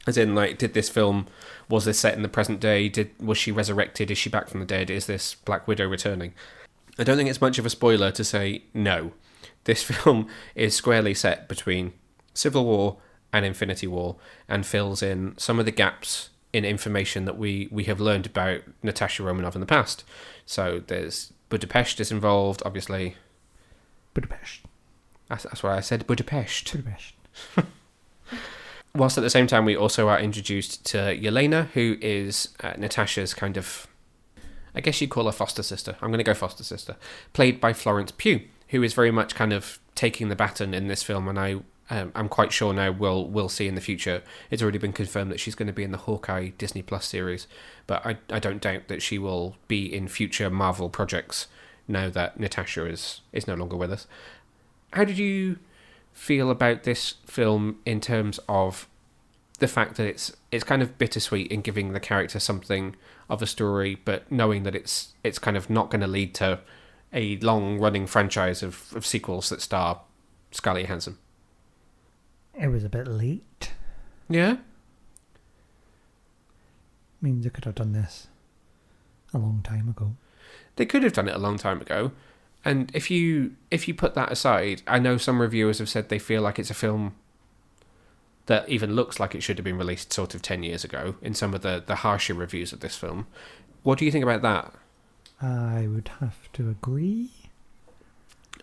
As in, was this set in the present day? Was she resurrected? Is she back from the dead? Is this Black Widow returning? I don't think it's much of a spoiler to say no. This film is squarely set between Civil War and Infinity War and fills in some of the gaps in information that we have learned about Natasha Romanoff in the past. So there's Budapest is involved, obviously. Budapest. That's what I said, Budapest. Budapest. Whilst at the same time we also are introduced to Yelena, who is Natasha's kind of, I guess you'd call her foster sister. I'm going to go foster sister. Played by Florence Pugh, who is very much kind of taking the baton in this film, and I'm quite sure now we'll see in the future. It's already been confirmed that she's going to be in the Hawkeye Disney Plus series, but I don't doubt that she will be in future Marvel projects now that Natasha is no longer with us. How did you feel about this film in terms of the fact that it's kind of bittersweet in giving the character something of a story, but knowing that it's kind of not going to lead to a long-running franchise of sequels that star Scarlett Johansson? It was a bit late. Yeah? Means they could have done this a long time ago. They could have done it a long time ago. And if you put that aside, I know some reviewers have said they feel like it's a film that even looks like it should have been released sort of 10 years ago in some of the harsher reviews of this film. What do you think about that? I would have to agree.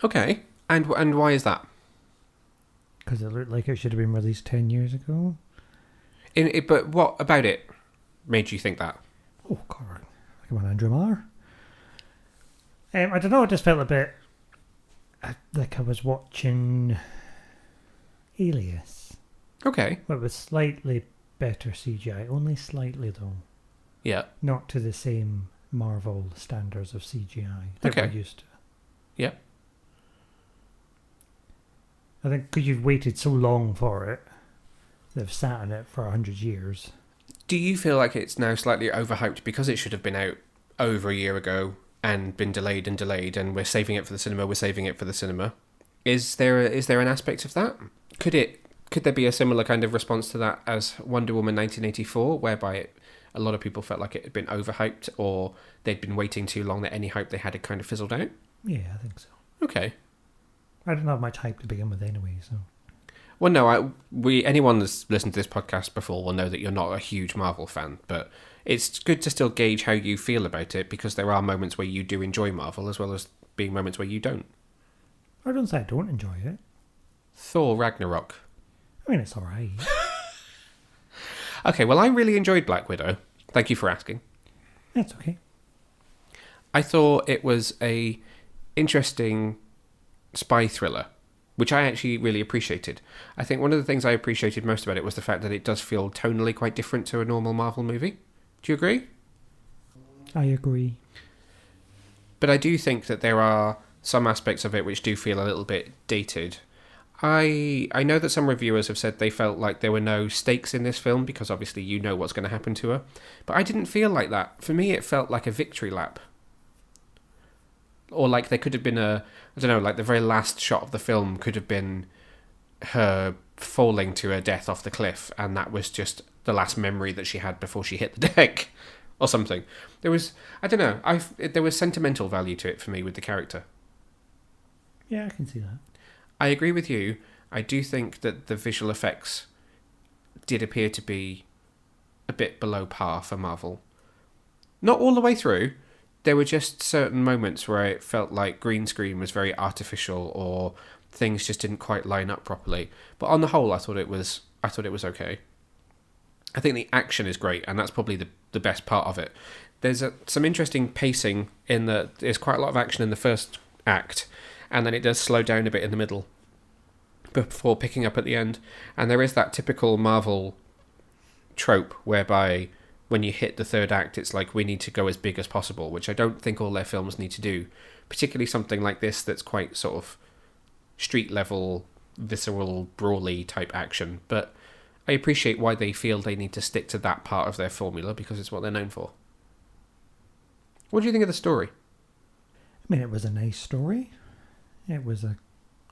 Okay. And why is that? Because it looked like it should have been released 10 years ago. But what about it made you think that? Oh, God. Come on, Andrew Marr. I don't know, I just felt a bit like I was watching Alias. Okay. But with slightly better CGI. Only slightly, though. Yeah. Not to the same Marvel standards of CGI that we're used to. Yeah. I think because you've waited so long for it, they've sat on it for 100 years. Do you feel like it's now slightly overhyped because it should have been out over a year ago and been delayed and we're saving it for the cinema? Is there an aspect of that? Could there be a similar kind of response to that as Wonder Woman 1984, whereby a lot of people felt like it had been overhyped or they'd been waiting too long, that any hype they had had kind of fizzled out? Yeah, I think so. Okay. I didn't have much hype to begin with anyway, so... Well, no, anyone that's listened to this podcast before will know that you're not a huge Marvel fan, but it's good to still gauge how you feel about it, because there are moments where you do enjoy Marvel, as well as being moments where you don't. I don't say I don't enjoy it. Thor Ragnarok. I mean, it's alright. Okay, well, I really enjoyed Black Widow. Thank you for asking. That's okay. I thought it was a interesting spy thriller, which I actually really appreciated. I think one of the things I appreciated most about it was the fact that it does feel tonally quite different to a normal Marvel movie. Do you agree? I agree. But I do think that there are some aspects of it which do feel a little bit dated. I know that some reviewers have said they felt like there were no stakes in this film because obviously you know what's going to happen to her. But I didn't feel like that. For me, it felt like a victory lap. Or like there could have been like the very last shot of the film could have been her falling to her death off the cliff, and that was just the last memory that she had before she hit the deck, or something. There was sentimental value to it for me with the character. Yeah, I can see that. I agree with you. I do think that the visual effects did appear to be a bit below par for Marvel. Not all the way through. There were just certain moments where it felt like green screen was very artificial, or things just didn't quite line up properly. But on the whole, I thought it was okay. I think the action is great, and that's probably the best part of it. There's some interesting pacing in there's quite a lot of action in the first act, and then it does slow down a bit in the middle before picking up at the end. And there is that typical Marvel trope whereby when you hit the third act, it's like, we need to go as big as possible, which I don't think all their films need to do. Particularly something like this that's quite sort of street level, visceral, brawly type action. But I appreciate why they feel they need to stick to that part of their formula, because it's what they're known for. What do you think of the story? I mean, it was a nice story. It was a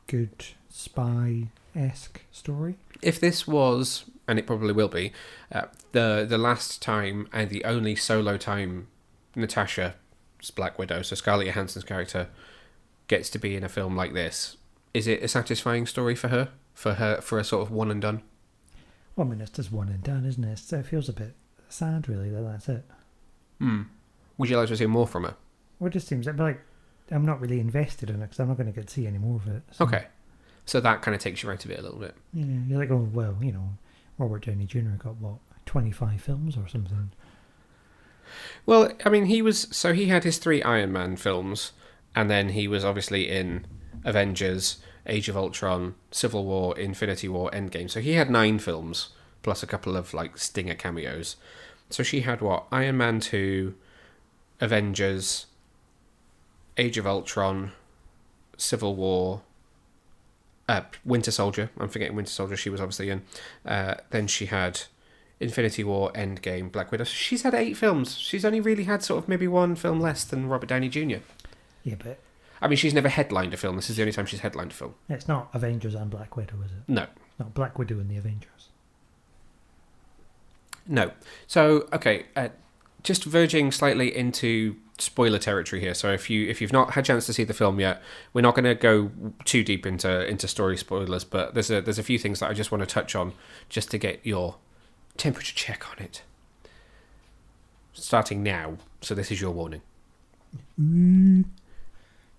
good spy-esque story. If this was, and it probably will be, the last time and the only solo time Natasha's Black Widow, so Scarlett Johansson's character, gets to be in a film like this, is it a satisfying story for her? For a sort of one and done? Well, I mean, it's just one and done, isn't it? So it feels a bit sad, really, that that's it. Would you like to see more from her? Well, it just seems like I'm not really invested in it because I'm not going to get to see any more of it. So. Okay. So that kind of takes you out of it a little bit. Yeah, you're like, oh, well, Robert Downey Jr. got, 25 films or something? Well, I mean, he had his 3 Iron Man films, and then he was obviously in Avengers, Age of Ultron, Civil War, Infinity War, Endgame. So he had 9 films, plus a couple of, stinger cameos. So she had, Iron Man 2, Avengers, Age of Ultron, Civil War, Winter Soldier. I'm forgetting Winter Soldier. She was obviously in. Then she had Infinity War, Endgame, Black Widow. So she's had 8 films. She's only really had sort of maybe 1 film less than Robert Downey Jr. Yeah, but I mean, she's never headlined a film. This is the only time she's headlined a film. it's not Avengers and Black Widow, is it? No. Not Black Widow and the Avengers. No. So, okay, just verging slightly into spoiler territory here. So if you've not had a chance to see the film yet, we're not going to go too deep into story spoilers, but there's a few things that I just want to touch on just to get your temperature check on it. Starting now, so this is your warning.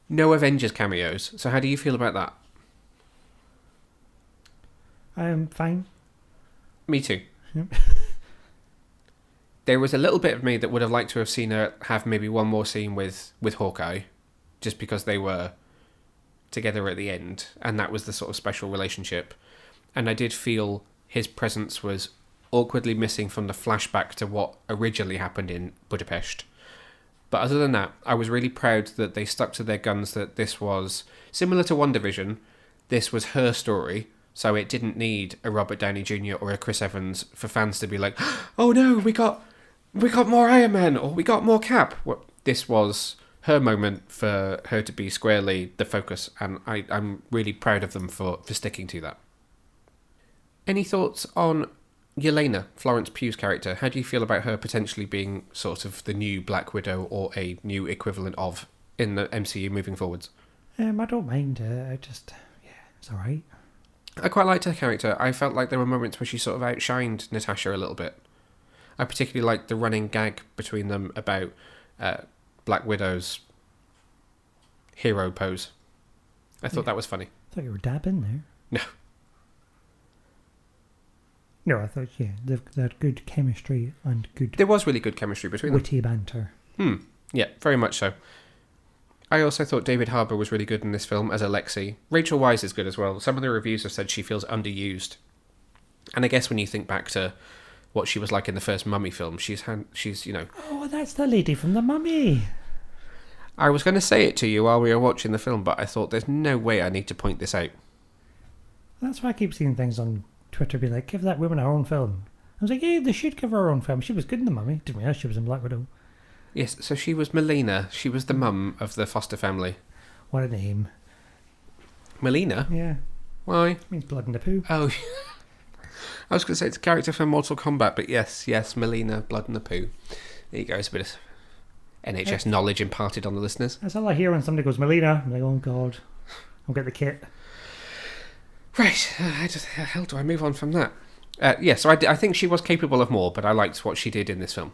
No Avengers cameos. So how do you feel about that? Fine. Me too. Yep. There was a little bit of me that would have liked to have seen her have maybe one more scene with Hawkeye, just because they were together at the end, and that was the sort of special relationship. And I did feel his presence was awkwardly missing from the flashback to what originally happened in Budapest. But other than that, I was really proud that they stuck to their guns, that this was similar to WandaVision. This was her story, so it didn't need a Robert Downey Jr. or a Chris Evans for fans to be like, oh no, we got more Iron Man, or we got more Cap. Well, this was her moment for her to be squarely the focus, and I'm really proud of them for sticking to that. Any thoughts on Yelena, Florence Pugh's character? How do you feel about her potentially being sort of the new Black Widow, or a new equivalent of in the MCU moving forwards? I don't mind her. It's alright. I quite liked her character. I felt like there were moments where she sort of outshined Natasha a little bit. I particularly liked the running gag between them about Black Widow's hero pose. I thought that was funny. I thought you were dabbing there. No. No, I thought, they've had good chemistry and good There was really good chemistry between them. witty banter. Yeah, very much so. I also thought David Harbour was really good in this film as Alexei. Rachel Weisz is good as well. Some of the reviews have said she feels underused. And I guess when you think back to what she was like in the first Mummy film, she's Oh, that's the lady from The Mummy. I was going to say it to you while we were watching the film, but I thought there's no way I need to point this out. That's why I keep seeing things on Twitter be like, give that woman her own film. I was like, yeah, they should give her her own film. She was good in The Mummy. Didn't realise she was in Black Widow. Yes, so she was Melina. She was the mum of the foster family. What a name. Melina? Yeah. Why? It means blood in the poo. Oh, I was going to say it's a character from Mortal Kombat, but yes, Melina, blood in the poo. There you go, it's a bit of NHS knowledge imparted on the listeners. That's all I hear when somebody goes, Melina. I'm like, oh God, I'll get the kit. Right, how the hell do I move on from that? So I think she was capable of more, but I liked what she did in this film.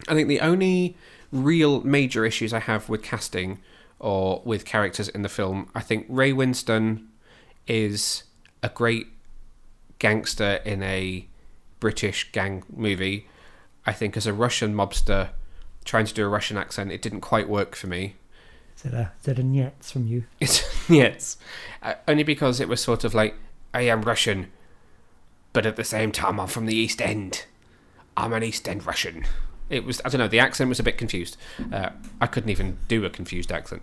I think the only real major issues I have with casting or with characters in the film, I think Ray Winstone is a great gangster in a British gang movie. I think as a Russian mobster, trying to do a Russian accent, it didn't quite work for me. Is it a nyets from you? Yes. Only because it was sort of like, I am Russian, but at the same time I'm from the East End. I'm an East End Russian. It was, I don't know, the accent was a bit confused. I couldn't even do a confused accent.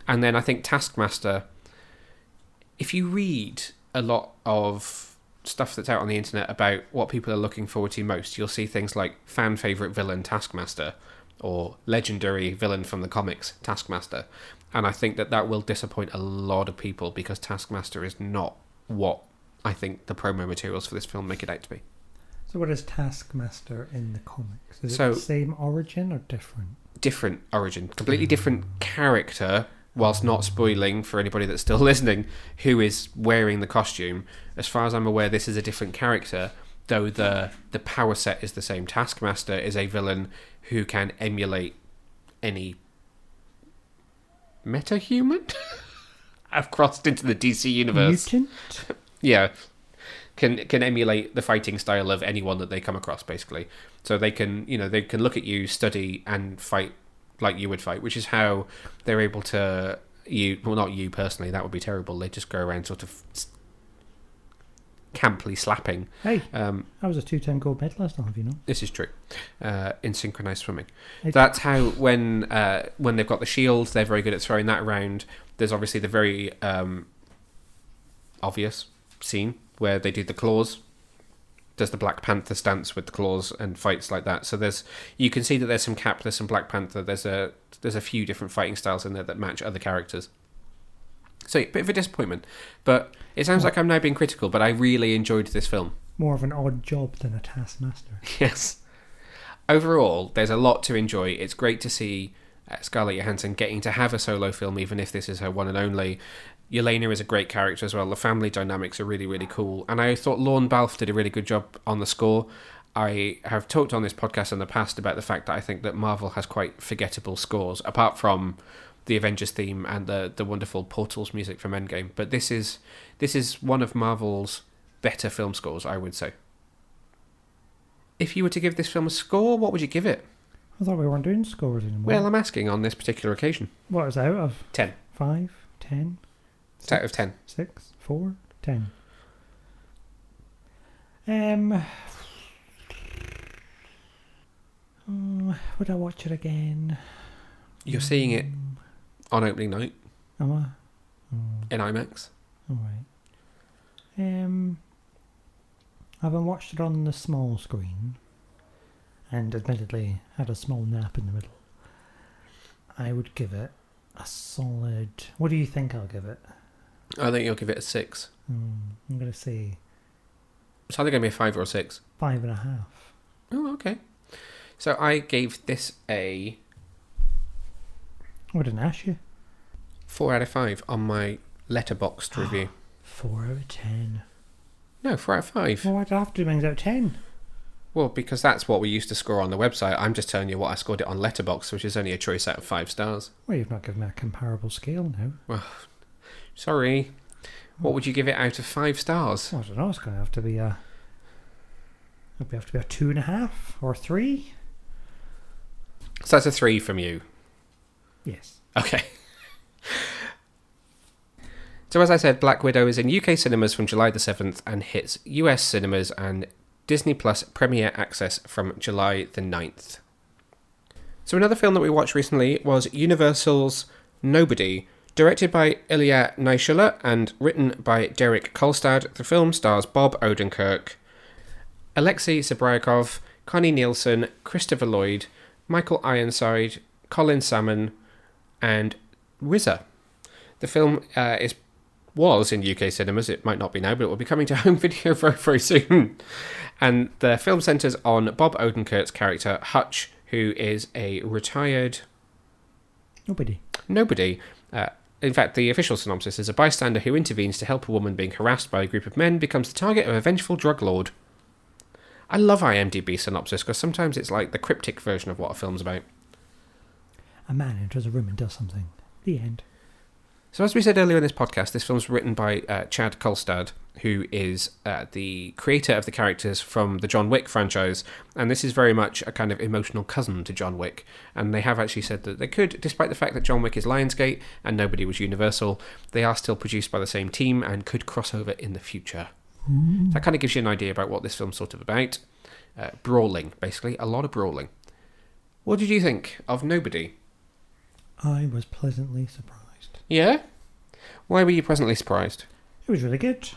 And then I think Taskmaster, if you read a lot of stuff that's out on the internet about what people are looking forward to most, you'll see things like fan favourite villain Taskmaster, or legendary villain from the comics Taskmaster. And I think that will disappoint a lot of people, because Taskmaster is not what I think the promo materials for this film make it out to be. So what is Taskmaster in the comics? Is it So- the same origin or different? Different origin, completely different character, whilst not spoiling for anybody that's still listening who is wearing the costume. As far as I'm aware, this is a different character, though the power set is the same. Taskmaster is a villain who can emulate any meta-human? I've crossed into the DC universe. Mutant? Yeah. Can emulate the fighting style of anyone that they come across, basically. So they can look at you, study, and fight like you would fight, which is how they're able to not you personally, that would be terrible. They just go around sort of camply slapping. Hey, I was a 2-time gold medalist, I'll have you know. This is true. In synchronized swimming. Hey. That's how when they've got the shield, they're very good at throwing that around. There's obviously the very obvious scene where they do the claws. Does the Black Panther stance with the claws and fights like that. So you can see that there's some Cap, there's some Black Panther, there's a few different fighting styles in there that match other characters. So, a bit of a disappointment. But it sounds like I'm now being critical, but I really enjoyed this film. More of an odd job than a taskmaster. Yes. Overall, there's a lot to enjoy. It's great to see Scarlett Johansson getting to have a solo film, even if this is her one and only. Yelena is a great character as well. The family dynamics are really, really cool. And I thought Lorne Balfe did a really good job on the score. I have talked on this podcast in the past about the fact that I think that Marvel has quite forgettable scores, apart from the Avengers theme and the wonderful Portals music from Endgame. But this is one of Marvel's better film scores, I would say. If you were to give this film a score, what would you give it? I thought we weren't doing scores anymore. Well, I'm asking on this particular occasion. What is it out of? 10. 5, 10? It's out of 10. 6, 4, 10. Would I watch it again? You're seeing it on opening night Am I? in IMAX. Alright. I haven't watched it on the small screen, and admittedly had a small nap in the middle. I would give it a solid... What do you think I'll give it? I think you'll give it a 6. I'm going to say It's either going to be a 5 or a 6. 5.5. Oh, okay. So I gave this a I didn't ask you. 4 out of 5 on my Letterboxd review. 4 out of 10. No, 4 out of 5. Well, why'd I have to do things out of 10? Well, because that's what we used to score on the website. I'm just telling you what I scored it on Letterboxd, which is only a choice out of 5 stars. Well, you've not given me a comparable scale now. Well, sorry. What would you give it out of 5 stars? I don't know. It's going to have to be a... It'll have to be a 2.5 or 3. So that's a 3 from you. Yes. Okay. So as I said, Black Widow is in UK cinemas from July the 7th and hits US cinemas and Disney Plus Premier Access from July the 9th. So another film that we watched recently was Universal's Nobody. Directed by Ilya Naishuller and written by Derek Kolstad, the film stars Bob Odenkirk, Alexei Sabriakov, Connie Nielsen, Christopher Lloyd, Michael Ironside, Colin Salmon, and RZA. The film was in UK cinemas. It might not be now, but it will be coming to home video very, very soon. And the film centres on Bob Odenkirk's character, Hutch, who is a retired... Nobody. In fact, the official synopsis is a bystander who intervenes to help a woman being harassed by a group of men becomes the target of a vengeful drug lord. I love IMDb synopsis because sometimes it's like the cryptic version of what a film's about. A man enters a room and does something. The end. So as we said earlier in this podcast, this film's written by Chad Kolstad, who is the creator of the characters from the John Wick franchise, and this is very much a kind of emotional cousin to John Wick. And they have actually said that they could, despite the fact that John Wick is Lionsgate and Nobody was Universal, they are still produced by the same team and could cross over in the future. That kind of gives you an idea about what this film's sort of about. Brawling, basically. A lot of brawling. What did you think of Nobody? I was pleasantly surprised. Yeah? Why were you pleasantly surprised? It was really good.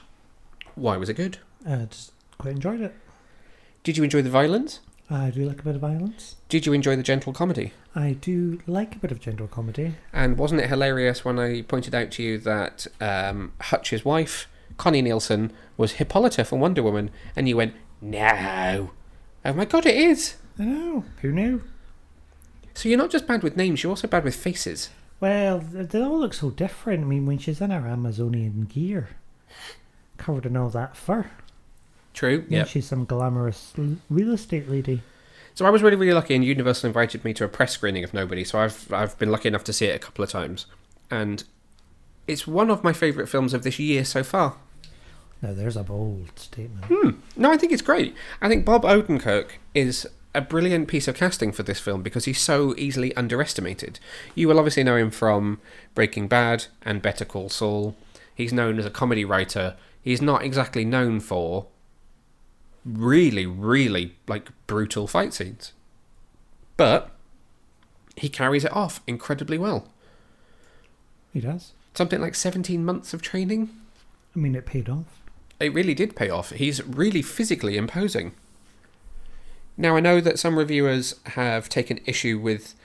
Why was it good? I just quite enjoyed it. Did you enjoy the violence? I do like a bit of violence. Did you enjoy the gentle comedy? I do like a bit of gentle comedy. And wasn't it hilarious when I pointed out to you that Hutch's wife, Connie Nielsen, was Hippolyta from Wonder Woman, and you went, no. Oh my god, it is. I know. Who knew? So you're not just bad with names, you're also bad with faces. Well, they all look so different. I mean, when she's in her Amazonian gear, covered in all that fur. True, yeah. She's some glamorous real estate lady. So I was really, really lucky, and Universal invited me to a press screening of Nobody, so I've been lucky enough to see it a couple of times. And it's one of my favourite films of this year so far. Now, there's a bold statement. No, I think it's great. I think Bob Odenkirk is a brilliant piece of casting for this film because he's so easily underestimated. You will obviously know him from Breaking Bad and Better Call Saul. He's known as a comedy writer. He's not exactly known for really, really like brutal fight scenes. But he carries it off incredibly well. He does. Something like 17 months of training. I mean, it paid off. It really did pay off. He's really physically imposing. Now, I know that some reviewers have taken issue with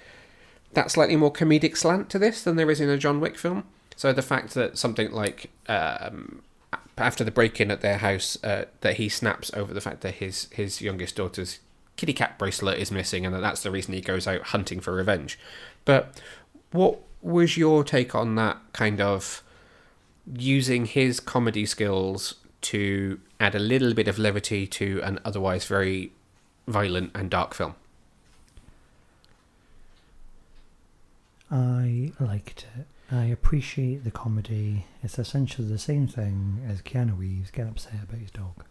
that slightly more comedic slant to this than there is in a John Wick film. So the fact that something like after the break-in at their house, that he snaps over the fact that his youngest daughter's kitty cat bracelet is missing, and that's the reason he goes out hunting for revenge. But what was your take on that kind of using his comedy skills to add a little bit of levity to an otherwise very violent and dark film? I liked it. I appreciate the comedy. It's essentially the same thing as Keanu Reeves getting upset about his dog.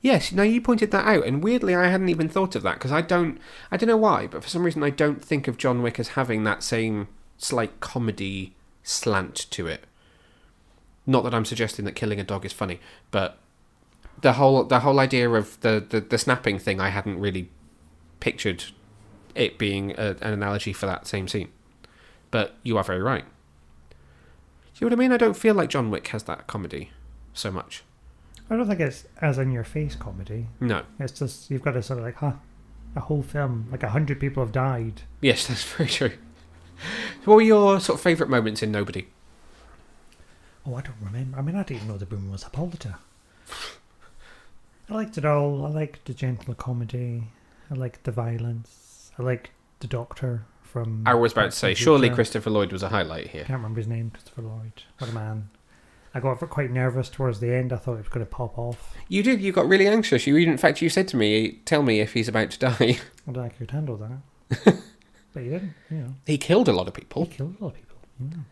Yes, now you pointed that out, and weirdly I hadn't even thought of that, because I don't know why, but for some reason I don't think of John Wick as having that same slight comedy slant to it. Not that I'm suggesting that killing a dog is funny, but the whole idea of the snapping thing, I hadn't really pictured it being an analogy for that same scene. But you are very right. See what I mean? I don't feel like John Wick has that comedy so much. I don't think it's as in your face comedy. No. It's just, you've got to sort of like, a whole film, like 100 people have died. Yes, that's very true. What were your sort of favourite moments in Nobody? Oh, I don't remember. I mean, I didn't even know the woman was Hippolyta. I liked it all. I liked the gentle comedy. I liked the violence. I liked the doctor from... I was about to say, surely Christopher Lloyd was a highlight here. I can't remember his name, Christopher Lloyd. What a man. I got quite nervous towards the end. I thought it was going to pop off. You did. You got really anxious. In fact, you said to me, tell me if he's about to die. I don't think I could handle that. But he didn't, you know. He killed a lot of people. He killed a lot of people, yeah.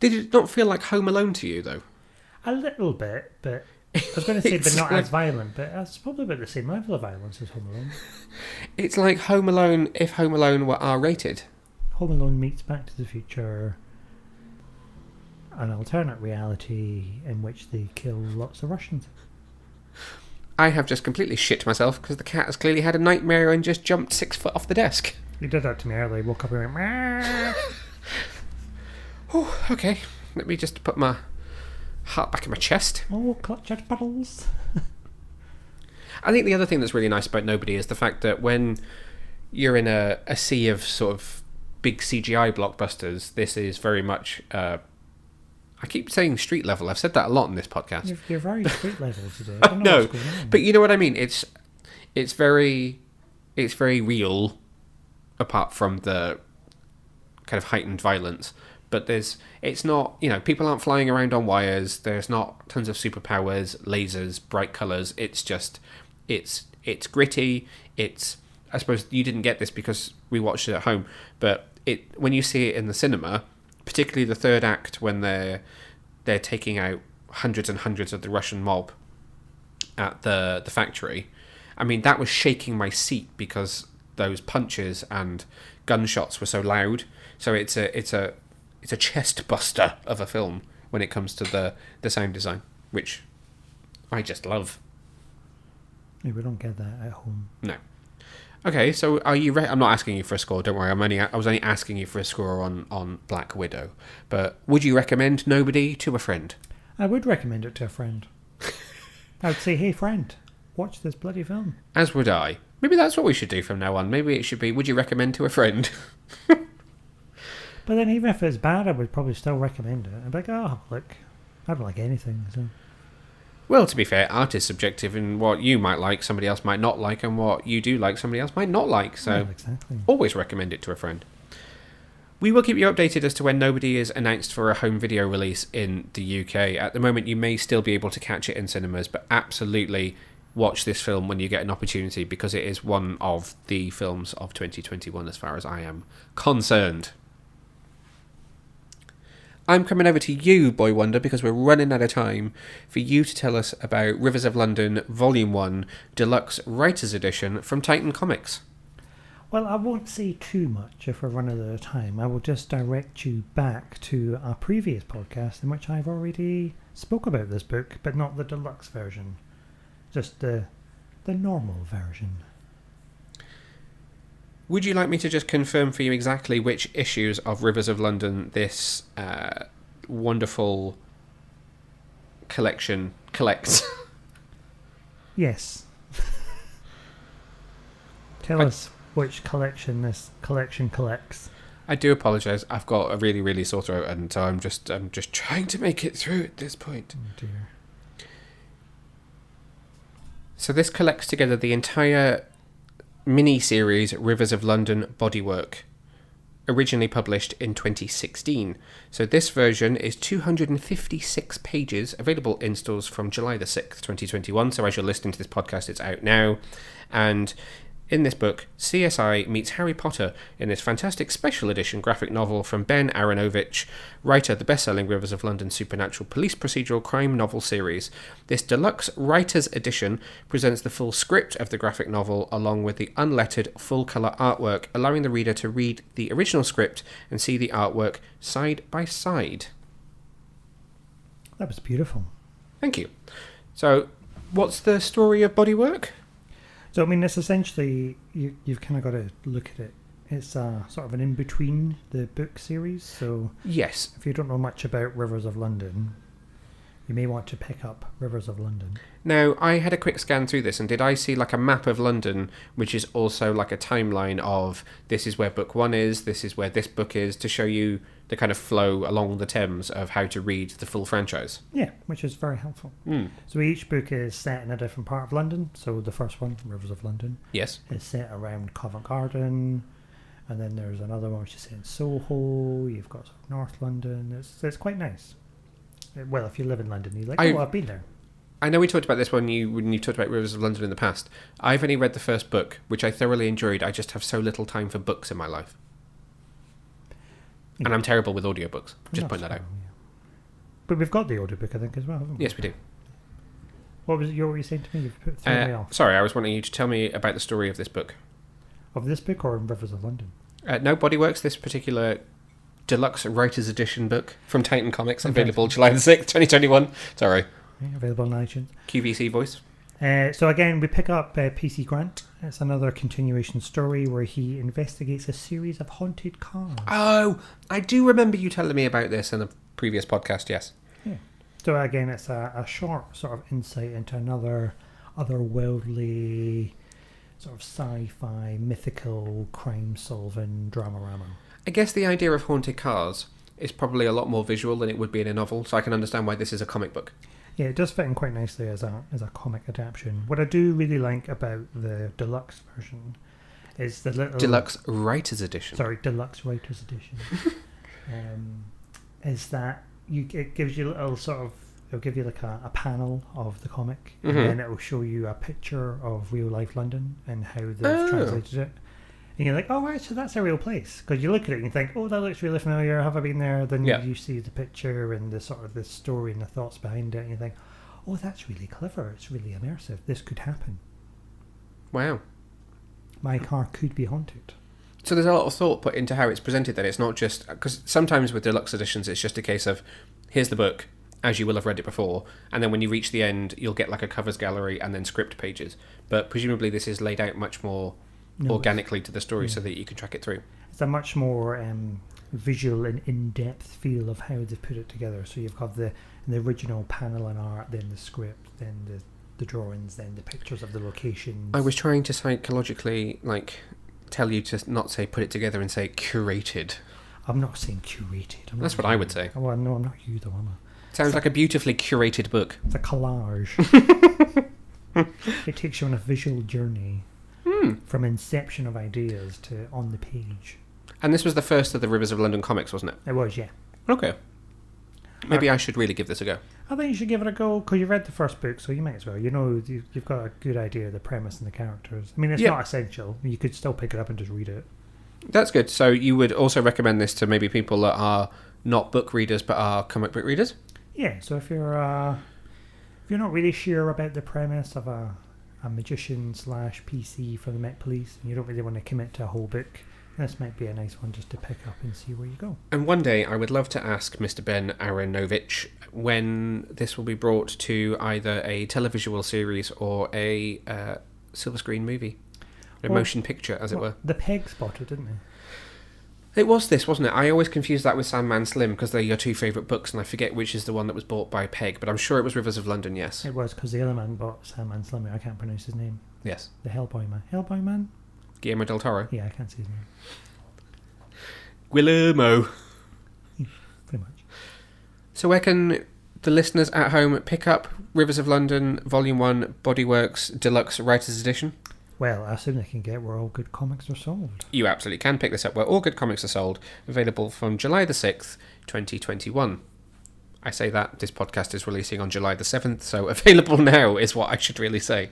Did it not feel like Home Alone to you, though? A little bit, but... I was going to say, but not as violent, but it's probably about the same level of violence as Home Alone. It's like Home Alone if Home Alone were R-rated. Home Alone meets Back to the Future, an alternate reality in which they kill lots of Russians. I have just completely shit myself because the cat has clearly had a nightmare and just jumped 6 foot off the desk. He did that to me earlier. He woke up and went, Meow. Oh, okay. Let me just put my heart back in my chest. Oh, clutch at puddles. I think the other thing that's really nice about Nobody is the fact that when you're in a sea of sort of big CGI blockbusters, this is very much... I keep saying street level. I've said that a lot in this podcast. You're very street level today. I don't know No, what's going on. but you know what I mean. It's very real, apart from the kind of heightened violence. But it's not, people aren't flying around on wires. There's not tons of superpowers, lasers, bright colours. It's just, it's gritty. I suppose you didn't get this because we watched it at home, but when you see it in the cinema, particularly the third act when they're taking out hundreds and hundreds of the Russian mob at the factory, I mean, that was shaking my seat because those punches and gunshots were so loud. So it's a chest buster of a film when it comes to the sound design, which I just love. Yeah, we don't get that at home. No. Okay, so are you I'm not asking you for a score, don't worry. I was only asking you for a score on Black Widow. But would you recommend Nobody to a friend? I would recommend it to a friend. I would say, hey friend, watch this bloody film. As would I. Maybe that's what we should do from now on. Maybe it should be, would you recommend to a friend? But then even if it's bad, I would probably still recommend it. I'd be like, oh, look, I don't like anything. So. Well, to be fair, art is subjective, and what you might like, somebody else might not like, and what you do like, somebody else might not like. So well, exactly. Always recommend it to a friend. We will keep you updated as to when Nobody is announced for a home video release in the UK. At the moment, you may still be able to catch it in cinemas, but absolutely watch this film when you get an opportunity, because it is one of the films of 2021 as far as I am concerned. I'm coming over to you, Boy Wonder, because we're running out of time for you to tell us about Rivers of London Volume 1 Deluxe Writer's Edition from Titan Comics. Well, I won't say too much if we're running out of time. I will just direct you back to our previous podcast in which I've already spoke about this book, but not the deluxe version. Just the normal version. Would you like me to just confirm for you exactly which issues of Rivers of London this wonderful collection collects. Yes. Tell us which collection this collection collects. I do apologise. I've got a really, really sore throat, and so I'm just trying to make it through at this point. Oh dear. So this collects together the entire mini-series Rivers of London bodywork, originally published in 2016. So this version is 256 pages, available in stores from July the 6th, 2021. So as you're listening to this podcast, it's out now. And in this book, CSI meets Harry Potter in this fantastic special edition graphic novel from Ben Aronovich, writer of the best-selling Rivers of London supernatural police procedural crime novel series. This deluxe writer's edition presents the full script of the graphic novel along with the unlettered full-colour artwork, allowing the reader to read the original script and see the artwork side by side. That was beautiful. Thank you. So, what's the story of bodywork? So, I mean, it's essentially, you've kind of got to look at it. It's sort of an in-between the book series. So, Yes. if you don't know much about Rivers of London, you may want to pick up Rivers of London. Now, I had a quick scan through this, and did I see like a map of London, which is also like a timeline of this is where book one is, this is where this book is, to show you the kind of flow along the Thames of how to read the full franchise? Yeah, which is very helpful. So each book is set in a different part of London. So the first one, Rivers of London, Yes. is set around Covent Garden, and then there's another one which is set in Soho. You've got sort of North London. It's quite nice. Well, if you live in London, you're like, I've been there. I know we talked about this when you talked about Rivers of London in the past. I've only read the first book, which I thoroughly enjoyed. I just have so little time for books in my life. Yeah. And I'm terrible with audiobooks. Just point that out. Yeah. But we've got the audiobook, I think, as well, haven't we? Yes, we do. What was it you were saying to me? You've put thrown me off. Sorry, I was wanting you to tell me about the story of this book. Of this book or in Rivers of London? No, Bodyworks, this particular deluxe writer's edition book from Titan Comics, available July the 6th, 2021. Sorry. Yeah, available on iTunes. QVC voice. So again, we pick up PC Grant. It's another continuation story where he investigates a series of haunted cars. Oh, I do remember you telling me about this in a previous podcast, yes. Yeah. So again, it's a short sort of insight into another otherworldly sort of sci-fi, mythical, crime-solving dramarama. I guess the idea of haunted cars is probably a lot more visual than it would be in a novel, so I can understand why this is a comic book. Yeah, it does fit in quite nicely as a comic adaptation. What I do really like about the deluxe version is the little... Deluxe Writer's Edition. Sorry, Deluxe Writer's Edition. Is that it gives you a little sort of... It'll give you like a panel of the comic, and then it will show you a picture of real-life London and how they've translated it. And you're like, oh, right, so that's a real place. Because you look at it and you think, oh, that looks really familiar. Have I been there? Then you see the picture and the sort of the story and the thoughts behind it. And you think, oh, that's really clever. It's really immersive. This could happen. Wow. My car could be haunted. So there's a lot of thought put into how it's presented, that it's not just... Because sometimes with deluxe editions, it's just a case of, here's the book, as you will have read it before, and then when you reach the end, you'll get like a covers gallery and then script pages. But presumably this is laid out much more... organically to the story so that you can track it through. It's a much more visual and in-depth feel of how they've put it together. So you've got the original panel and art, then the script, then the drawings, then the pictures of the locations. I was trying to psychologically tell you to not say put it together and say curated. I'm not saying curated. That's what I would say. Well, no, I'm not you though, am I? Sounds like a beautifully curated book. It's a collage. It takes you on a visual journey. From inception of ideas to on the page. And this was the first of the Rivers of London comics, wasn't it? It was, yeah. Okay. Maybe I should really give this a go. I think you should give it a go, because you read the first book, so you might as well. You know, you've got a good idea of the premise and the characters. I mean, it's not essential. You could still pick it up and just read it. That's good. So you would also recommend this to maybe people that are not book readers, but are comic book readers? Yeah, so if you're not really sure about the premise of a magician / PC for the Met Police, and you don't really want to commit to a whole book, this might be a nice one just to pick up and see where you go. And one day I would love to ask Mr. Ben Aronovich when this will be brought to either a televisual series or a silver screen movie, a motion picture, as it were. The Peg spotted, didn't they? It was this, wasn't it? I always confuse that with Sandman Slim because they're your two favourite books, and I forget which is the one that was bought by Peg, but I'm sure it was Rivers of London, yes. It was, because the other man bought Sandman Slimmer. I can't pronounce his name. Yes. The Hellboy man. Hellboy man? Guillermo del Toro. Yeah, I can't see his name. Guillermo. Pretty much. So where can the listeners at home pick up Rivers of London Volume 1 Bodyworks Deluxe Writer's Edition? Well, I assume they can get where all good comics are sold. You absolutely can pick this up where all good comics are sold, available from July the 6th, 2021. I say that, this podcast is releasing on July the 7th, so available now is what I should really say.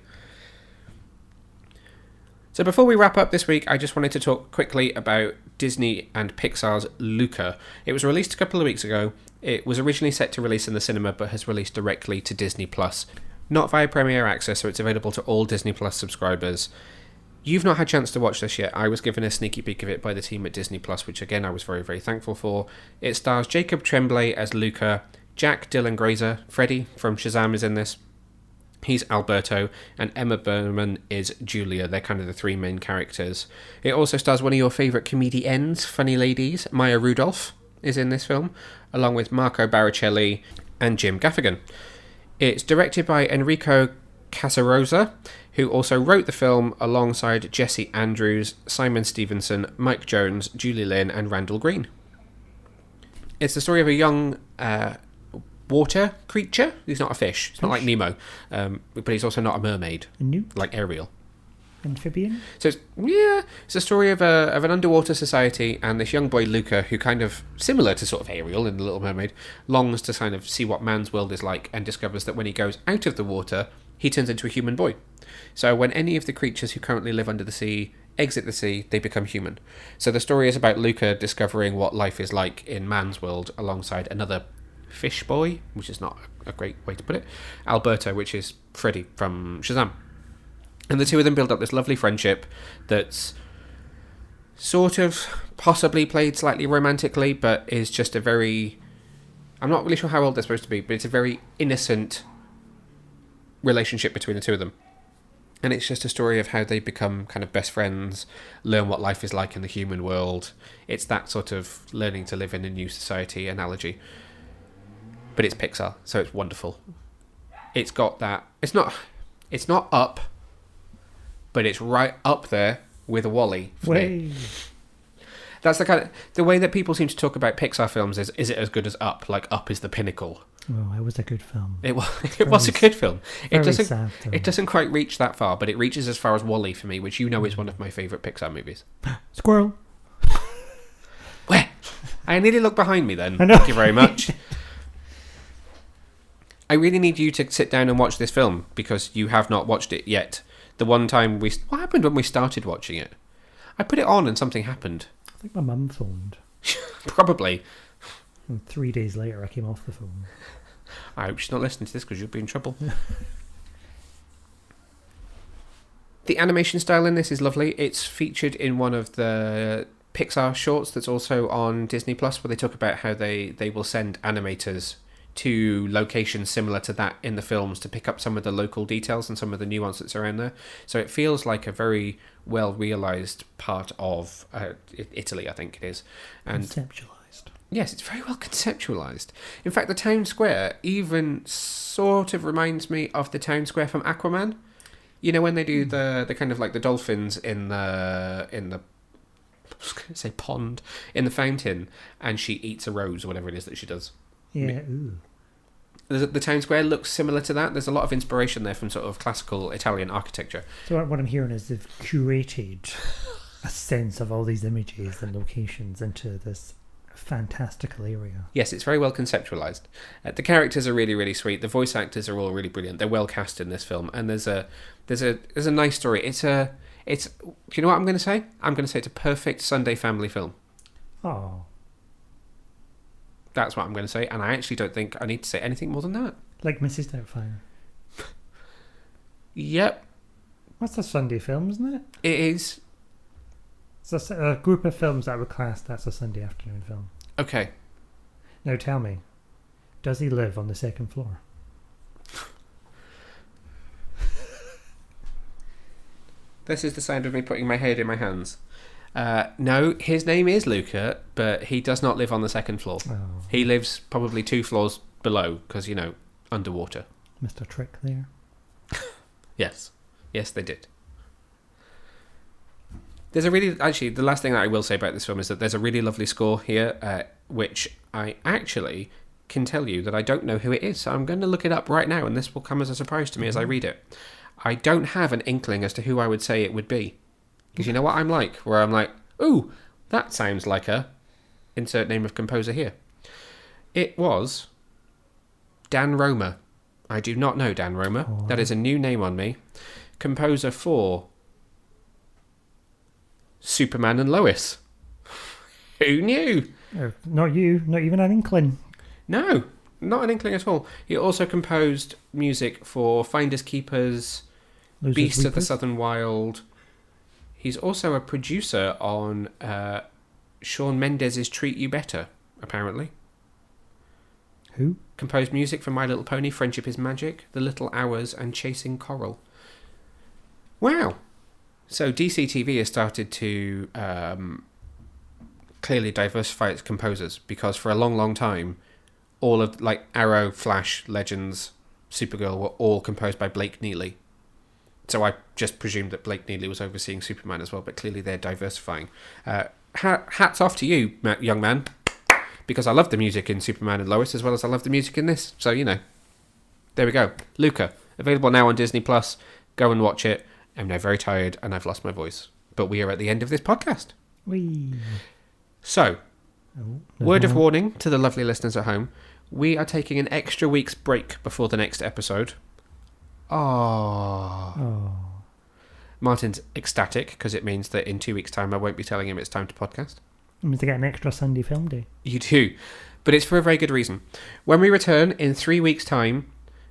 So before we wrap up this week, I just wanted to talk quickly about Disney and Pixar's Luca. It was released a couple of weeks ago. It was originally set to release in the cinema, but has released directly to Disney+. Not via Premier Access, so it's available to all Disney Plus subscribers. You've not had a chance to watch this yet. I was given a sneaky peek of it by the team at Disney Plus, which again I was very, very thankful for. It stars Jacob Tremblay as Luca, Jack Dylan Grazer, Freddy from Shazam is in this. He's Alberto, and Emma Berman is Julia. They're kind of the three main characters. It also stars one of your favourite comedians, funny ladies. Maya Rudolph is in this film, along with Marco Baricelli and Jim Gaffigan. It's directed by Enrico Casarosa, who also wrote the film alongside Jesse Andrews, Simon Stevenson, Mike Jones, Julie Lynn, and Randall Green. It's the story of a young water creature. He's not a fish. It's not like Nemo, but he's also not a mermaid, like Ariel. Amphibian? So it's a story of an underwater society, and this young boy Luca, who kind of, similar to sort of Ariel in The Little Mermaid, longs to kind of see what man's world is like, and discovers that when he goes out of the water, he turns into a human boy. So when any of the creatures who currently live under the sea exit the sea, they become human. So the story is about Luca discovering what life is like in man's world alongside another fish boy, which is not a great way to put it, Alberto, which is Freddy from Shazam. And the two of them build up this lovely friendship that's sort of possibly played slightly romantically, but is just a very... I'm not really sure how old they're supposed to be, but it's a very innocent relationship between the two of them. And it's just a story of how they become kind of best friends, learn what life is like in the human world. It's that sort of learning to live in a new society analogy. But it's Pixar, so it's wonderful. It's got that... It's not Up, but it's right up there with WALL-E for me. That's the kind of... The way that people seem to talk about Pixar films is it as good as Up? Like, Up is the pinnacle. Oh, it was a good film. It was a good film. It doesn't quite reach that far, but it reaches as far as WALL-E for me, which you know is one of my favourite Pixar movies. Squirrel. Where? I nearly looked behind me then. I know. Thank you very much. I really need you to sit down and watch this film, because you have not watched it yet. The one time what happened when we started watching it? I put it on and something happened. I think my mum phoned. Probably. And 3 days later I came off the phone. I hope she's not listening to this, because you'll be in trouble. The animation style in this is lovely. It's featured in one of the Pixar shorts that's also on Disney Plus, where they talk about how they will send animators to locations similar to that in the films to pick up some of the local details and some of the nuance that's around there. So it feels like a very well realised part of Italy, I think it is. And conceptualised. Yes, it's very well conceptualised. In fact, the town square even sort of reminds me of the town square from Aquaman. You know, when they do the kind of like the dolphins in the I was going to say pond, in the fountain, and she eats a rose or whatever it is that she does. Yeah, ooh. The town square looks similar to that. There's a lot of inspiration there from sort of classical Italian architecture. So what I'm hearing is they've curated a sense of all these images and locations into this fantastical area. Yes, it's very well conceptualized. The characters are really, really sweet. The voice actors are all really brilliant. They're well cast in this film, and there's a nice story. It's do you know what I'm going to say? I'm going to say it's a perfect Sunday family film. Oh. That's what I'm going to say, and I actually don't think I need to say anything more than that. Like Mrs. Doubtfire. Yep. That's a Sunday film, isn't it? It is. It's a group of films that would class that's a Sunday afternoon film. Okay. Now tell me, does he live on the second floor? This is the sound of me putting my head in my hands. No, his name is Luca, but he does not live on the second floor. Oh, He lives probably 2 floors below, because, underwater. Mr. Trick there. Yes. Yes, they did. There's actually, the last thing that I will say about this film is that there's a really lovely score here, which I actually can tell you that I don't know who it is. So I'm going to look it up right now, and this will come as a surprise to me as I read it. I don't have an inkling as to who I would say it would be. Because you know what I'm like? Where I'm like, ooh, that sounds like a... insert name of composer here. It was Dan Romer. I do not know Dan Romer. Oh. That is a new name on me. Composer for Superman and Lois. Who knew? Not you, not even an inkling. No, not an inkling at all. He also composed music for Finders Keepers, Losers Beast of the Weepers? Southern Wild. He's also a producer on Shawn Mendes' Treat You Better, apparently. Who? Composed music for My Little Pony, Friendship is Magic, The Little Hours, and Chasing Coral. Wow. So DCTV has started to clearly diversify its composers, because for a long, long time, all of Arrow, Flash, Legends, Supergirl were all composed by Blake Neely. So I just presumed that Blake Neely was overseeing Superman as well, but clearly they're diversifying. Hats off to you, young man, because I love the music in Superman and Lois as well as I love the music in this. So, there we go. Luca, available now on Disney+. Go and watch it. I'm now very tired and I've lost my voice. But we are at the end of this podcast. Whee. So, Oh, word of warning to the lovely listeners at home. We are taking an extra week's break before the next episode. Oh. Martin's ecstatic because it means that in 2 weeks' time I won't be telling him it's time to podcast. It means to get an extra Sunday film day. You do. But it's for a very good reason. When we return in 3 weeks' time,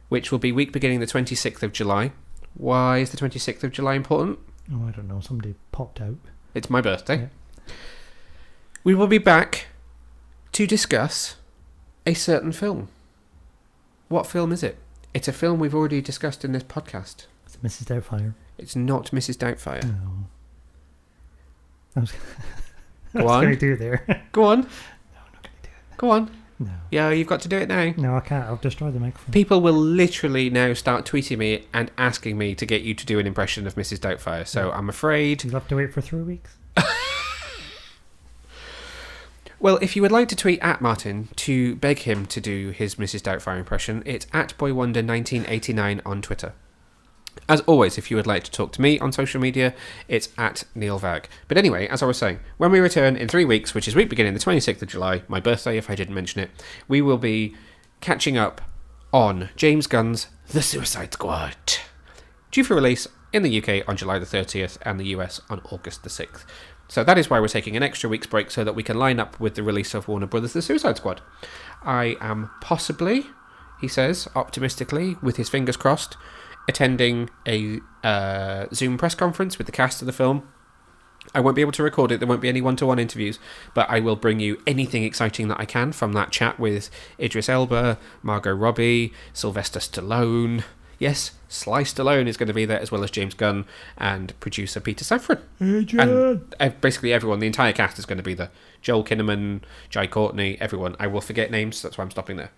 which will be week beginning the 26th of July. Why is the 26th of July important? Oh, I don't know. Somebody popped out. It's my birthday. Yeah. We will be back to discuss a certain film. What film is it? It's a film we've already discussed in this podcast. It's Mrs. Doubtfire. It's not Mrs. Doubtfire. No. I was Go on. going to do there. Go on. No, I'm not going to do it. Go on. No. Yeah, you've got to do it now. No, I can't. I'll destroy the microphone. People will literally now start tweeting me and asking me to get you to do an impression of Mrs. Doubtfire. So I'm afraid... You'll have to wait for 3 weeks. Well, if you would like to tweet at Martin to beg him to do his Mrs. Doubtfire impression, it's at BoyWonder1989 on Twitter. As always, if you would like to talk to me on social media, it's at Neil Vag. But anyway, as I was saying, when we return in 3 weeks, which is week beginning the 26th of July, my birthday if I didn't mention it, we will be catching up on James Gunn's The Suicide Squad, due for release in the UK on July the 30th and the US on August the 6th. So that is why we're taking an extra week's break so that we can line up with the release of Warner Brothers' The Suicide Squad. I am possibly, he says, optimistically, with his fingers crossed, attending a Zoom press conference with the cast of the film. I won't be able to record it, there won't be any one-to-one interviews, but I will bring you anything exciting that I can from that chat with Idris Elba, Margot Robbie, Sylvester Stallone. Yes, Sly Stallone is going to be there, as well as James Gunn and producer Peter Safran. And basically everyone, the entire cast is going to be there. Joel Kinnaman, Jai Courtney, everyone. I will forget names, that's why I'm stopping there.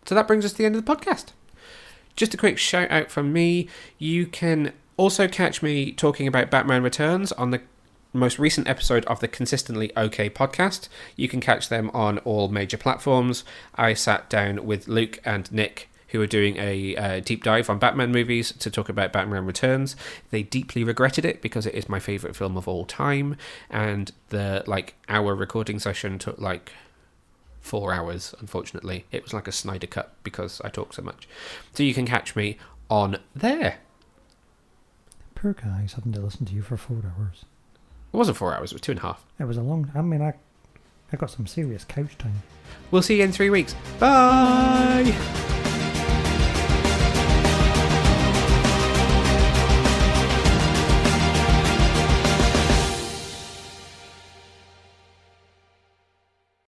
So that brings us to the end of the podcast. Just a quick shout out from me. You can also catch me talking about Batman Returns on the most recent episode of the Consistently OK podcast. You can catch them on all major platforms. I sat down with Luke and Nick, who are doing a deep dive on Batman movies to talk about Batman Returns. They deeply regretted it because it is my favourite film of all time, and the hour recording session took 4 hours, unfortunately. It was like a Snyder cut because I talk so much. So you can catch me on there. Poor guys having to listen to you for 4 hours. It wasn't 4 hours, it was 2.5. It was a long... I mean, I got some serious couch time. We'll see you in 3 weeks. Bye!